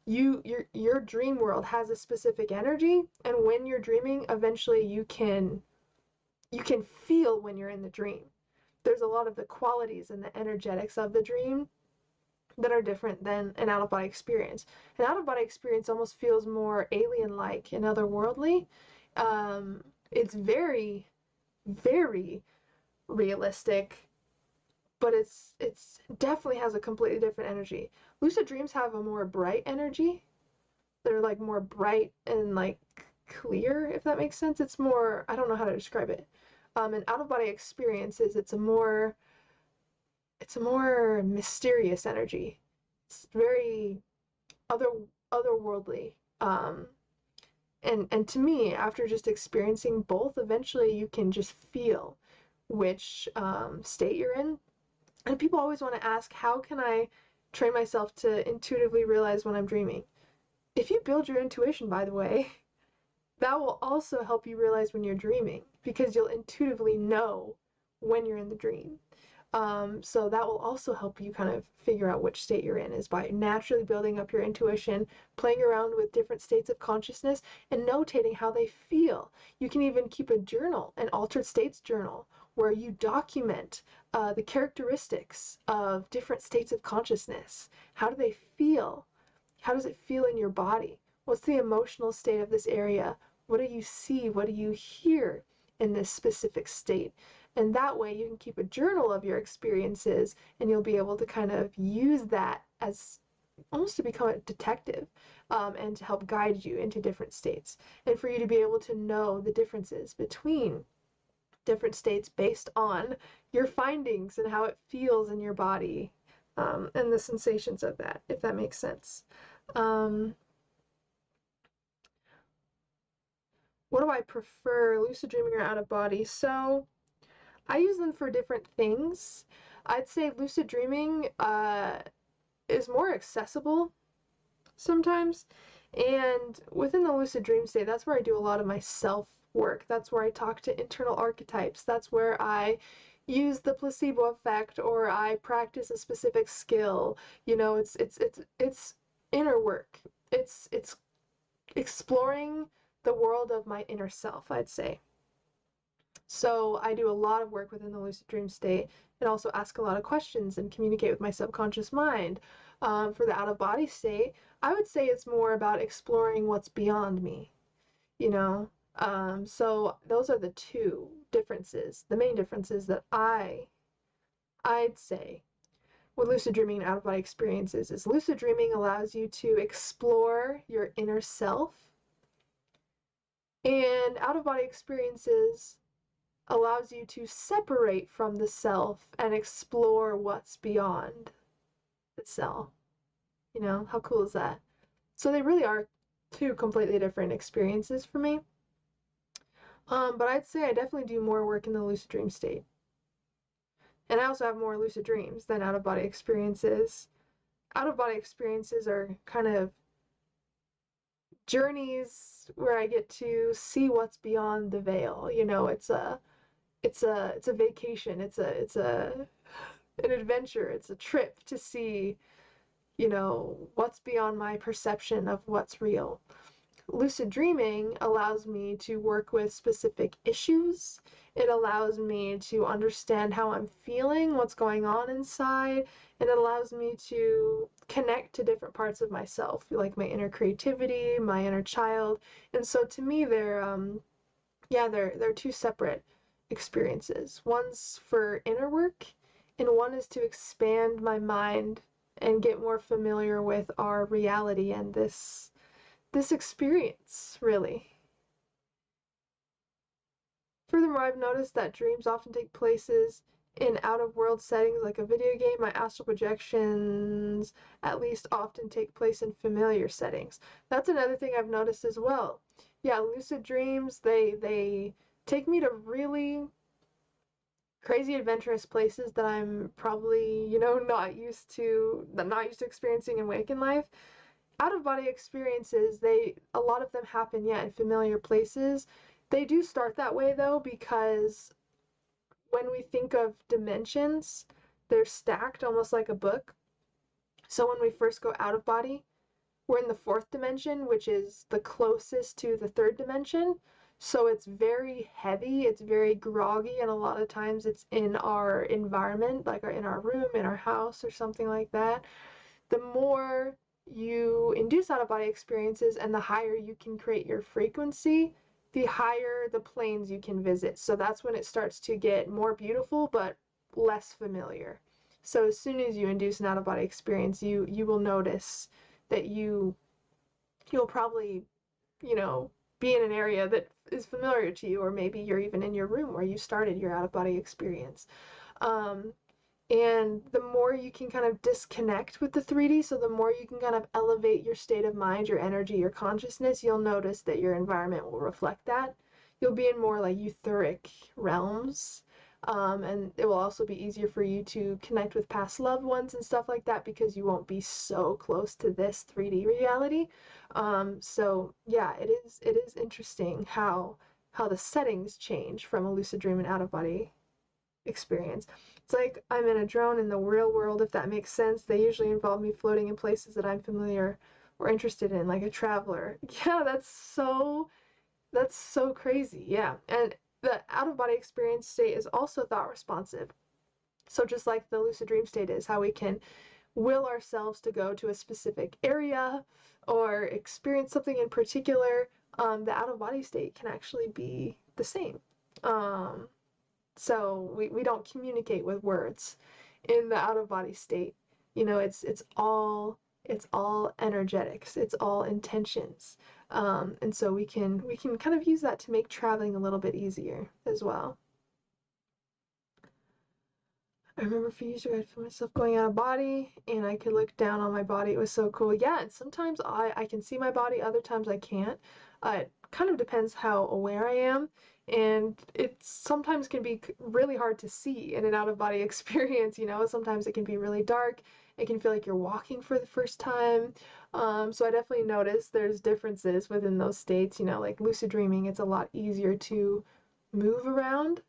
Speaker 1: your dream world has a specific energy, and when you're dreaming, eventually you can feel when you're in the dream. There's a lot of the qualities and the energetics of the dream that are different than an out-of-body experience. An out-of-body experience almost feels more alien-like and otherworldly. It's very, very realistic, but it's definitely has a completely different energy. Lucid dreams have a more bright energy. They're like more bright and like clear, if that makes sense. It's more, I don't know how to describe it. And out-of-body experiences, it's a more mysterious energy. It's very other otherworldly. And to me, after just experiencing both, eventually you can just feel which state you're in. And people always want to ask, how can I train myself to intuitively realize when I'm dreaming? If you build your intuition, by the way, that will also help you realize when you're dreaming, because you'll intuitively know when you're in the dream. So that will also help you kind of figure out which state you're in, is by naturally building up your intuition, playing around with different states of consciousness, and notating how they feel. You can even keep a journal, an altered states journal, where you document the characteristics of different states of consciousness. How do they feel? How does it feel in your body? What's the emotional state of this area? What do you see? What do you hear in this specific state? And that way you can keep a journal of your experiences, and you'll be able to kind of use that as almost to become a detective, and to help guide you into different states, and for you to be able to know the differences between different states based on your findings and how it feels in your body, and the sensations of that, if that makes sense. What do I prefer, lucid dreaming or out of body? So I use them for different things. I'd say lucid dreaming is more accessible sometimes. And within the lucid dream state, that's where I do a lot of my self work. That's where I talk to internal archetypes. That's where I use the placebo effect, or I practice a specific skill. You know, it's inner work. It's exploring the world of my inner self, I'd say. So I do a lot of work within the lucid dream state, and also ask a lot of questions and communicate with my subconscious mind. For the out-of-body state, I would say it's more about exploring what's beyond me, you know? So those are the two differences, the main differences that I'd say with lucid dreaming and out-of-body experiences is lucid dreaming allows you to explore your inner self, and out-of-body experiences allows you to separate from the self and explore what's beyond the self. You know, how cool is that? So they really are two completely different experiences for me. But I'd say I definitely do more work in the lucid dream state. And I also have more lucid dreams than out-of-body experiences. Out-of-body experiences are kind of journeys where I get to see what's beyond the veil. You know, it's a vacation. It's an adventure. It's a trip to see, you know, what's beyond my perception of what's real. Lucid dreaming allows me to work with specific issues. It allows me to understand how I'm feeling, what's going on inside, and it allows me to connect to different parts of myself, like my inner creativity, my inner child. And so to me, they're two separate experiences. One's for inner work, and one is to expand my mind and get more familiar with our reality and this experience, really. Furthermore, I've noticed that dreams often take places in out-of-world settings like a video game. My astral projections, at least, often take place in familiar settings. That's another thing I've noticed as well. Yeah, lucid dreams, they take me to really crazy adventurous places that I'm probably, you know, not used to experiencing in waking life. Out-of-body experiences, a lot of them happen, in familiar places. They do start that way, though, because when we think of dimensions, they're stacked almost like a book. So when we first go out of body, we're in the fourth dimension, which is the closest to the third dimension. So it's very heavy, it's very groggy, and a lot of times it's in our environment, like in our room, in our house, or something like that. the more you induce out-of-body experiences and the higher you can create your frequency, the higher the planes you can visit. So that's when it starts to get more beautiful but less familiar. So as soon as you induce an out-of-body experience, you will notice that you'll probably, you know, be in an area that is familiar to you, or maybe you're even in your room where you started your out-of-body experience. And the more you can kind of disconnect with the 3D, so the more you can kind of elevate your state of mind, your energy, your consciousness, you'll notice that your environment will reflect that. You'll be in more like etheric realms. And it will also be easier for you to connect with past loved ones and stuff like that, because you won't be so close to this 3D reality. So yeah, it is interesting how the settings change from a lucid dream and out-of-body experience. It's like I'm in a drone in the real world, if that makes sense. They usually involve me floating in places that I'm familiar or interested in, like a traveler. Yeah, that's so crazy. Yeah. And the out-of-body experience state is also thought responsive. So just like the lucid dream state is, how we can will ourselves to go to a specific area or experience something in particular, the out-of-body state can actually be the same. So we don't communicate with words in the out-of-body state. You know, it's all energetics, it's all intentions. And so we can kind of use that to make traveling a little bit easier as well. I remember a few years ago, I'd feel myself going out of body and I could look down on my body. It was so cool. Yeah, and sometimes I can see my body, other times I can't. It kind of depends how aware I am. And it sometimes can be really hard to see in an out-of-body experience, you know? Sometimes it can be really dark. It can feel like you're walking for the first time. So I definitely noticed there's differences within those states, you know, like lucid dreaming, it's a lot easier to move around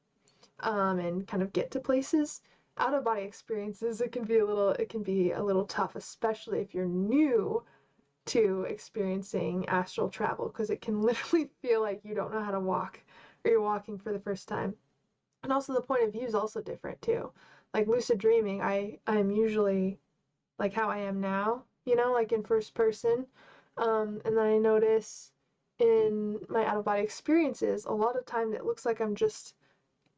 Speaker 1: and kind of get to places. Out-of-body experiences, it can be a little tough, especially if you're new to experiencing astral travel, because it can literally feel like you don't know how to walk, or you're walking for the first time. And also the point of view is also different too. Like lucid dreaming, I'm usually like how I am now, you know, like in first person. And then I notice in my out-of-body experiences, a lot of time it looks like I'm just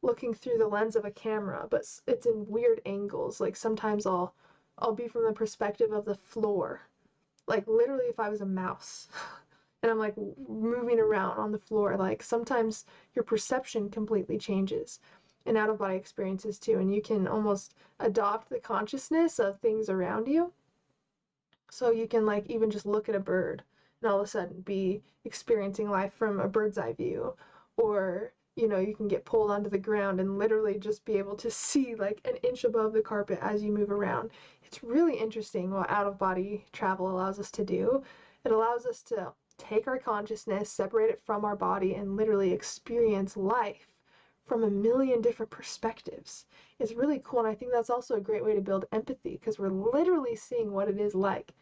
Speaker 1: looking through the lens of a camera, but it's in weird angles. Like sometimes I'll be from the perspective of the floor, like literally if I was a mouse and I'm like moving around on the floor. Like sometimes your perception completely changes in out-of-body experiences too, and you can almost adopt the consciousness of things around you. So you can like even just look at a bird and all of a sudden be experiencing life from a bird's eye view, or you know, you can get pulled onto the ground and literally just be able to see like an inch above the carpet as you move around. It's really interesting what out-of-body travel allows us to do. It allows us to take our consciousness, separate it from our body, and literally experience life from a million different perspectives. It's really cool, and I think that's also a great way to build empathy, because we're literally seeing what it is like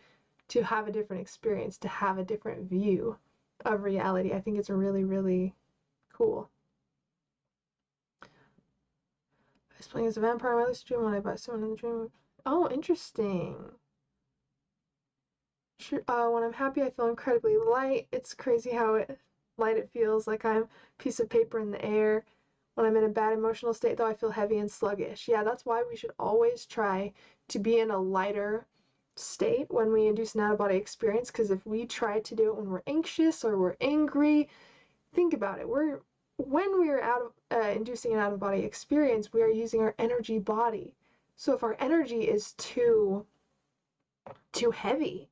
Speaker 1: to have a different experience, to have a different view of reality. I think it's really, really cool. I was playing as a vampire in my lucid dream when I bought someone in the dream. Oh, interesting. When I'm happy, I feel incredibly light. It's crazy how light it feels, like I'm a piece of paper in the air. When I'm in a bad emotional state, though, I feel heavy and sluggish. Yeah, that's why we should always try to be in a lighter state when we induce an out-of-body experience, because if we try to do it when we're anxious or we're angry, think about it. When we are inducing an out-of-body experience, we are using our energy body. So if our energy is too heavy,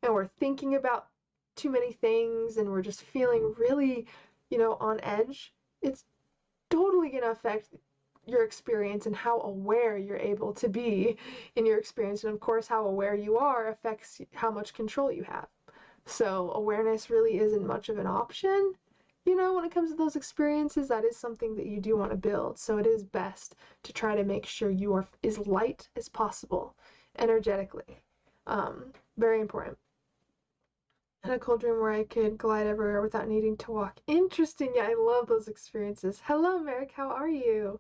Speaker 1: and we're thinking about too many things, and we're just feeling really, you know, on edge, it's totally going to affect your experience and how aware you're able to be in your experience. And of course, how aware you are affects how much control you have. So awareness really isn't much of an option, you know, when it comes to those experiences. That is something that you do want to build. So it is best to try to make sure you are as light as possible energetically. Very important. And a cold dream where I could glide everywhere without needing to walk. Interesting. Yeah, I love those experiences. Hello, Merrick. How are you?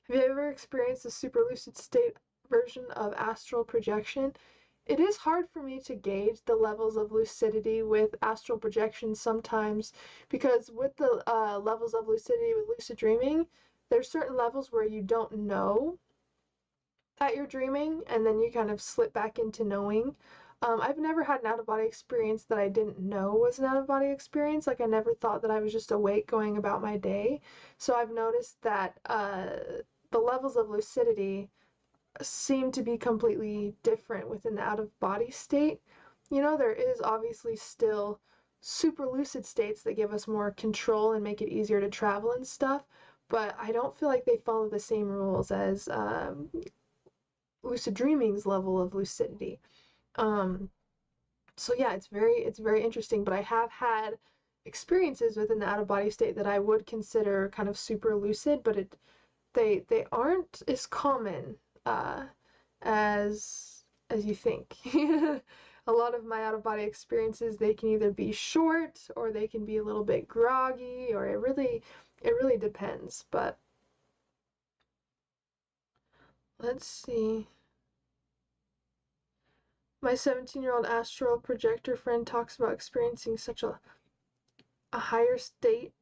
Speaker 1: Have you ever experienced a super lucid state version of astral projection. It is hard for me to gauge the levels of lucidity with astral projection sometimes, because with the levels of lucidity with lucid dreaming, there's certain levels where you don't know that you're dreaming, and then you kind of slip back into knowing. I've never had an out-of-body experience that I didn't know was an out-of-body experience. Like, I never thought that I was just awake going about my day. So I've noticed that the levels of lucidity seem to be completely different within the out-of-body state. You know, there is obviously still super lucid states that give us more control and make it easier to travel and stuff, but I don't feel like they follow the same rules as lucid dreaming's level of lucidity. So yeah, it's very interesting, but I have had experiences within the out-of-body state that I would consider kind of super lucid, but they aren't as common as you think. A lot of my out-of-body experiences, they can either be short or they can be a little bit groggy, or it really depends. But let's see. My 17-year-old astral projector friend talks about experiencing such a higher state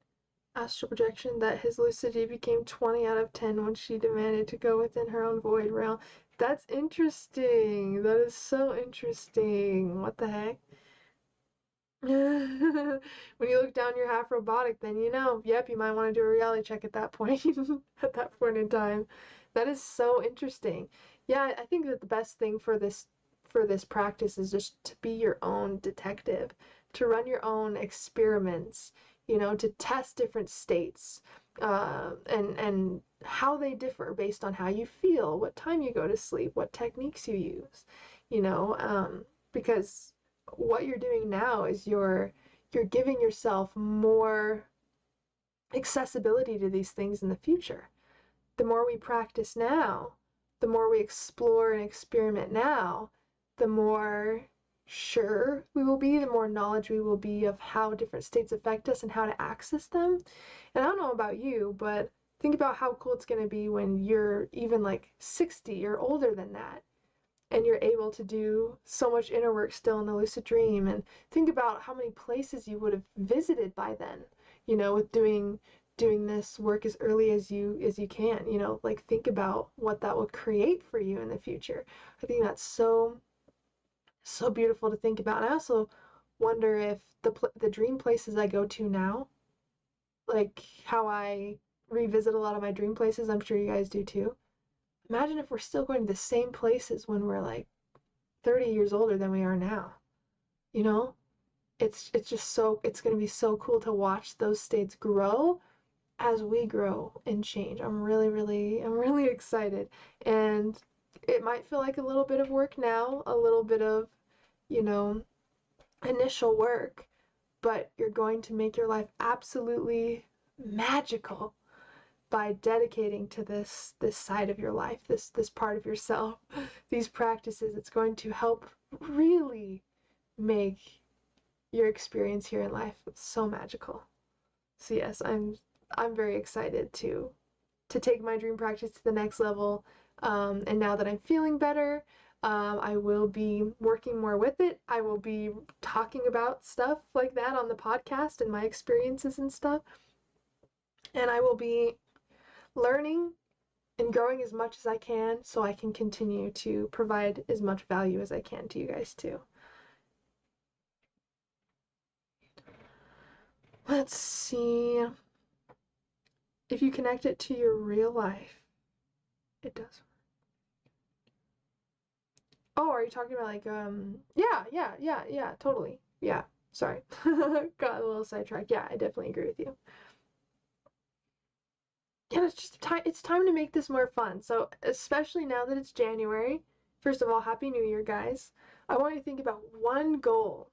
Speaker 1: astral projection that his lucidity became 20 out of 10 when she demanded to go within her own void realm. That's interesting. That is so interesting. What the heck? When you look down, you're half robotic, then you know. Yep, you might want to do a reality check at that point. At that point in time. That is so interesting. Yeah, I think that the best thing for this practice is just to be your own detective, to run your own experiments, you know, to test different states, and how they differ based on how you feel, what time you go to sleep, what techniques you use, you know, because what you're doing now is you're giving yourself more accessibility to these things in the future. The more we practice now, the more we explore and experiment now, the more sure we will be, the more knowledge we will be of how different states affect us and how to access them. And I don't know about you, but think about how cool it's going to be when you're even like 60 or older than that, and you're able to do so much inner work still in the lucid dream. And think about how many places you would have visited by then, you know, with doing this work as early as you can, you know. Like, think about what that will create for you in the future. I think that's so beautiful to think about. And I also wonder if the dream places I go to now, like how I revisit a lot of my dream places, I'm sure you guys do too. Imagine if we're still going to the same places when we're like 30 years older than we are now. You know? It's just it's going to be so cool to watch those states grow as we grow and change. I'm really excited. And it might feel like a little bit of work now, a little bit of, you know, initial work, but you're going to make your life absolutely magical by dedicating to this side of your life, this part of yourself, these practices. It's going to help really make your experience here in life so magical. So yes, I'm very excited to take my dream practice to the next level. And now that I'm feeling better, I will be working more with it. I will be talking about stuff like that on the podcast and my experiences and stuff. And I will be learning and growing as much as I can, so I can continue to provide as much value as I can to you guys too. Let's see. If you connect it to your real life, it does. Oh, are you talking about like, yeah, totally. Yeah, sorry. Got a little sidetracked. Yeah, I definitely agree with you. Yeah, it's time to make this more fun. So, especially now that it's January, first of all, Happy New Year, guys. I want you to think about one goal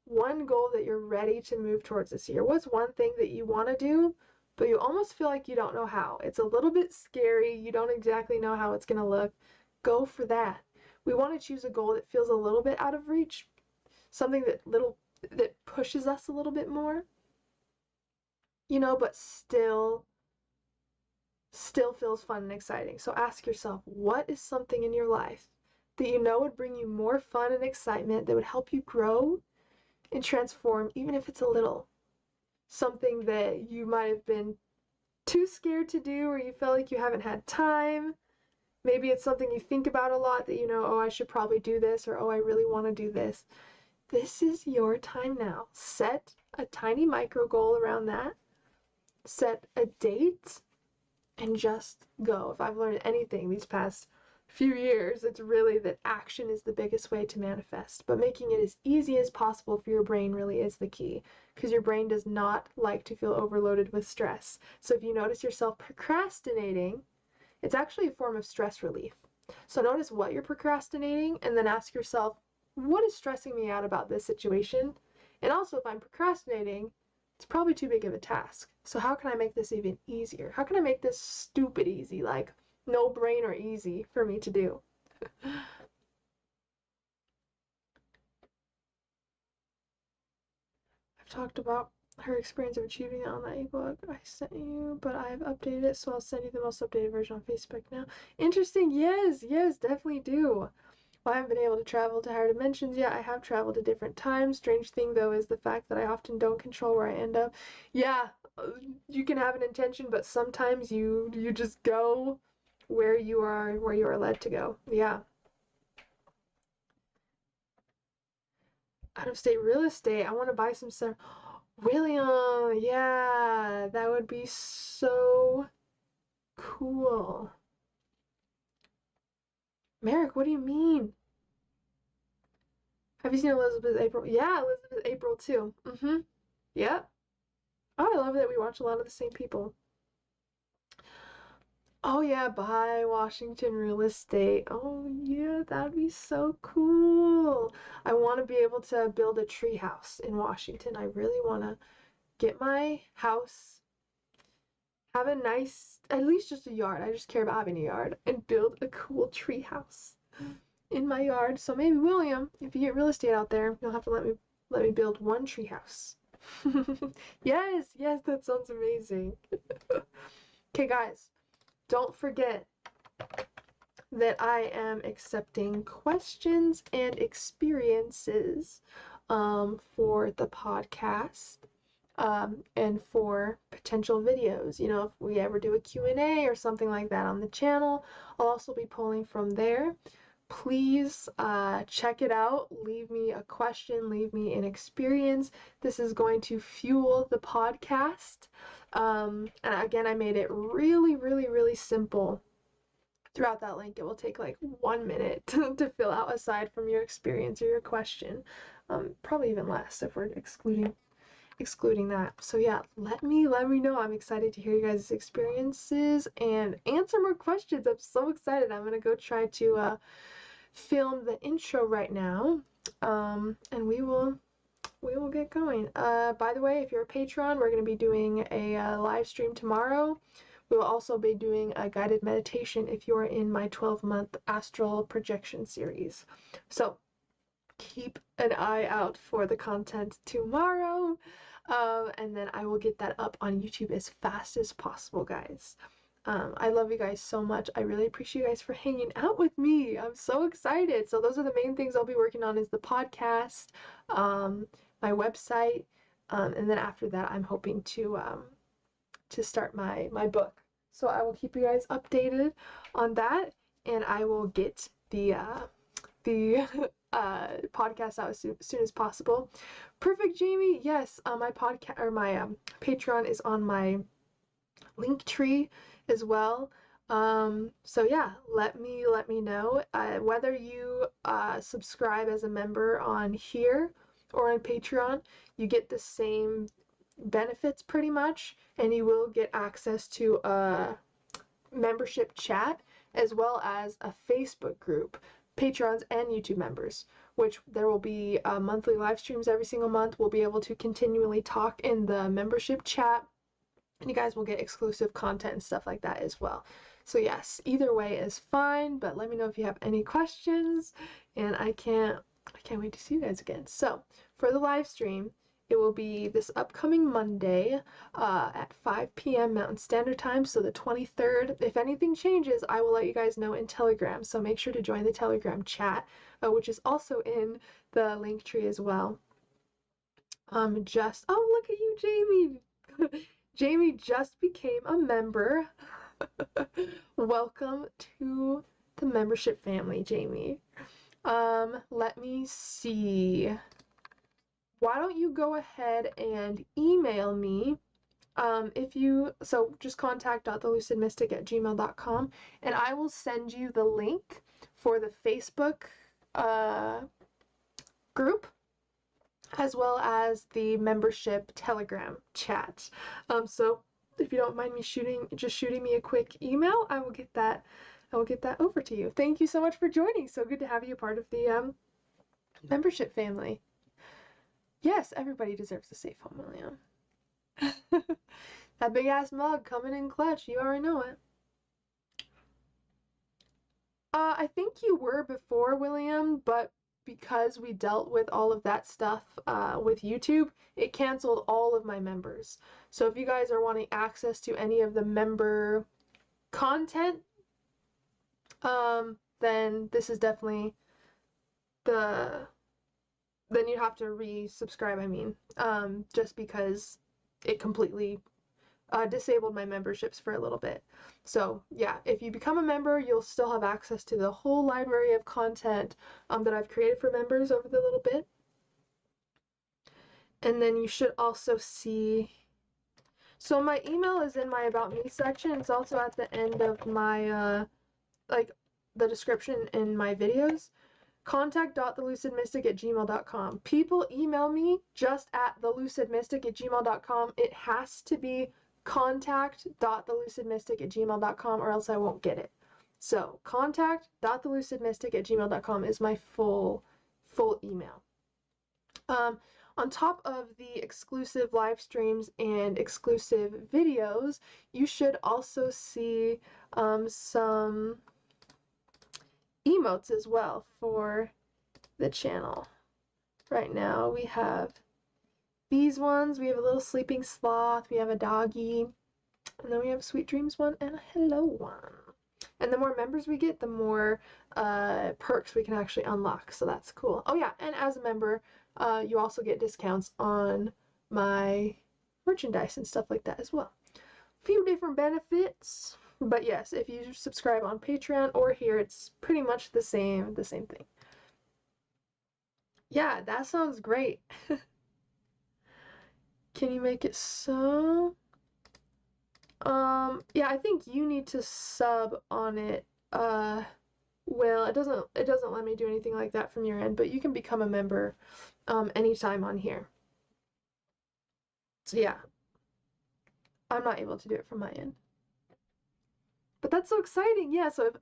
Speaker 1: that you're ready to move towards this year. What's one thing that you want to do, but you almost feel like you don't know how? It's a little bit scary. You don't exactly know how it's going to look. Go for that. We want to choose a goal that feels a little bit out of reach, something that pushes us a little bit more, you know, but still still feels fun and exciting. So ask yourself, what is something in your life that you know would bring you more fun and excitement, that would help you grow and transform, even if it's a little? Something that you might have been too scared to do, or you feel like you haven't had time. Maybe it's something you think about a lot, that you know, oh, I should probably do this, or oh, I really want to do this. This is your time now. Set a tiny micro goal around that. Set a date and just go. If I've learned anything these past few years, it's really that action is the biggest way to manifest. But making it as easy as possible for your brain really is the key, because your brain does not like to feel overloaded with stress. So if you notice yourself procrastinating, it's actually a form of stress relief. So notice what you're procrastinating, and then ask yourself, what is stressing me out about this situation? And also, if I'm procrastinating, it's probably too big of a task. So how can I make this even easier? How can I make this stupid easy, like no brainer easy for me to do? I've talked about her experience of achieving it on that ebook I sent you, but I've updated it, so I'll send you the most updated version on Facebook now. Interesting. Yes, definitely do. Well, I haven't been able to travel to higher dimensions yet. I have traveled to different times. Strange thing, though, is the fact that I often don't control where I end up. Yeah, you can have an intention, but sometimes you just go where you are led to go. Yeah. Out of state real estate. I want to buy some stuff. William, yeah, that would be so cool. Merrick, what do you mean? Have you seen Elizabeth April? Yeah, Elizabeth April too. Mm-hmm. Yep. Oh, I love that we watch a lot of the same people. Oh yeah, buy Washington real estate. Oh yeah, that'd be so cool. I want to be able to build a tree house in Washington. I really want to get my house, have a nice, at least just a yard. I just care about having a yard, and build a cool tree house in my yard. So maybe, William, if you get real estate out there, you'll have to let me build one tree house. Yes, that sounds amazing. Okay, guys, don't forget that I am accepting questions and experiences for the podcast, and for potential videos. You know, if we ever do a Q&A or something like that on the channel, I'll also be pulling from there. Please check it out. Leave me a question, leave me an experience. This is going to fuel the podcast. And again, I made it really, really, really simple. Throughout that link, it will take like 1 minute to fill out, aside from your experience or your question. Probably even less if we're excluding that. So yeah, let me know. I'm excited to hear you guys' experiences and answer more questions. I'm so excited. I'm gonna go try to film the intro right now, and we will get going. By the way, if you're a patron, we're going to be doing a live stream tomorrow. We will also be doing a guided meditation if you're in my 12-month Astral Projection series. So keep an eye out for the content tomorrow, and then I will get that up on YouTube as fast as possible, guys. I love you guys so much. I really appreciate you guys for hanging out with me. I'm so excited. So those are the main things I'll be working on, is the podcast, my website, and then after that, I'm hoping to start my book. So I will keep you guys updated on that, and I will get the podcast out as soon as possible. Perfect, Jamie. Yes, my podcast, or my Patreon is on my link tree as well. So yeah, let me know whether you subscribe as a member on here or on Patreon. You get the same benefits pretty much, and you will get access to a membership chat, as well as a Facebook group, patrons and YouTube members, which there will be monthly live streams every single month. We'll be able to continually talk in the membership chat, and you guys will get exclusive content and stuff like that as well. So yes, either way is fine, but let me know if you have any questions, and I can't wait to see you guys again. So for the live stream, It will be this upcoming Monday at 5 p.m. Mountain Standard Time, so the 23rd. If anything changes, I will let you guys know in Telegram, so make sure to join the Telegram chat, which is also in the link tree as well. Oh, look at you, Jamie! Jamie just became a member. Welcome to the membership family, Jamie. Let me see. Why don't you go ahead and email me so just contact.thelucidmystic@gmail.com, and I will send you the link for the Facebook group, as well as the membership Telegram chat. So if you don't mind me shooting me a quick email, I will get that over to you. Thank you so much for joining. So good to have you a part of the membership family. Yes, everybody deserves a safe home, William. That big ass mug coming in clutch, you already know it. I think you were before, William, but because we dealt with all of that stuff with YouTube, it canceled all of my members. So if you guys are wanting access to any of the member content, then this is definitely then you have to resubscribe, I mean, just because it completely disabled my memberships for a little bit. So yeah, if you become a member, you'll still have access to the whole library of content that I've created for members over the little bit. And then you should also see, so my email is in my About Me section. It's also at the end of my, like, the description in my videos. Contact.thelucidmystic@gmail.com. People email me just at thelucidmystic@gmail.com. It has to be contact.thelucidmystic@gmail.com or else I won't get it. So contact.thelucidmystic@gmail.com is my full email. On top of the exclusive live streams and exclusive videos, you should also see some emotes as well for the channel. Right now we have these ones. We have a little sleeping sloth, we have a doggy, and then we have a sweet dreams one and a hello one. And the more members we get, the more perks we can actually unlock, so that's cool. Oh yeah, and as a member, you also get discounts on my merchandise and stuff like that as well. A few different benefits. But yes, if you subscribe on Patreon or here, it's pretty much the same thing. Yeah, that sounds great. Can you make it so? Yeah, I think you need to sub on it. Well, it doesn't let me do anything like that from your end, but you can become a member anytime on here. So yeah, I'm not able to do it from my end. But that's so exciting, yeah. So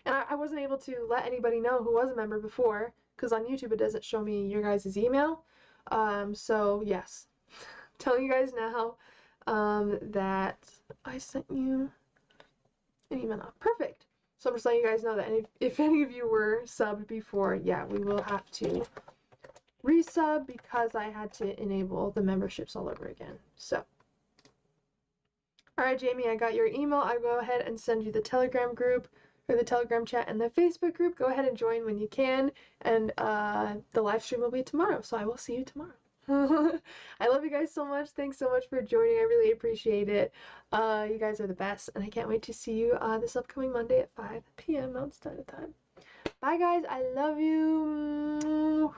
Speaker 1: I wasn't able to let anybody know who was a member before, because on YouTube it doesn't show me your guys' email. So yes, telling you guys now that I sent you an email now. Perfect. So I'm just letting you guys know that if any of you were subbed before, yeah, we will have to resub because I had to enable the memberships all over again. So. Alright, Jamie, I got your email. I'll go ahead and send you the Telegram group, or the Telegram chat, and the Facebook group. Go ahead and join when you can, and the live stream will be tomorrow, so I will see you tomorrow. I love you guys so much. Thanks so much for joining. I really appreciate it. You guys are the best, and I can't wait to see you this upcoming Monday at 5 p.m. Mountain Standard Time. Bye, guys. I love you.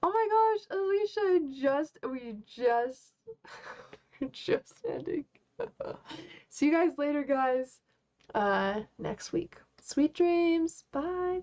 Speaker 1: Oh my gosh, Alicia, we just ending. See you guys later, guys. Next week. Sweet dreams. Bye.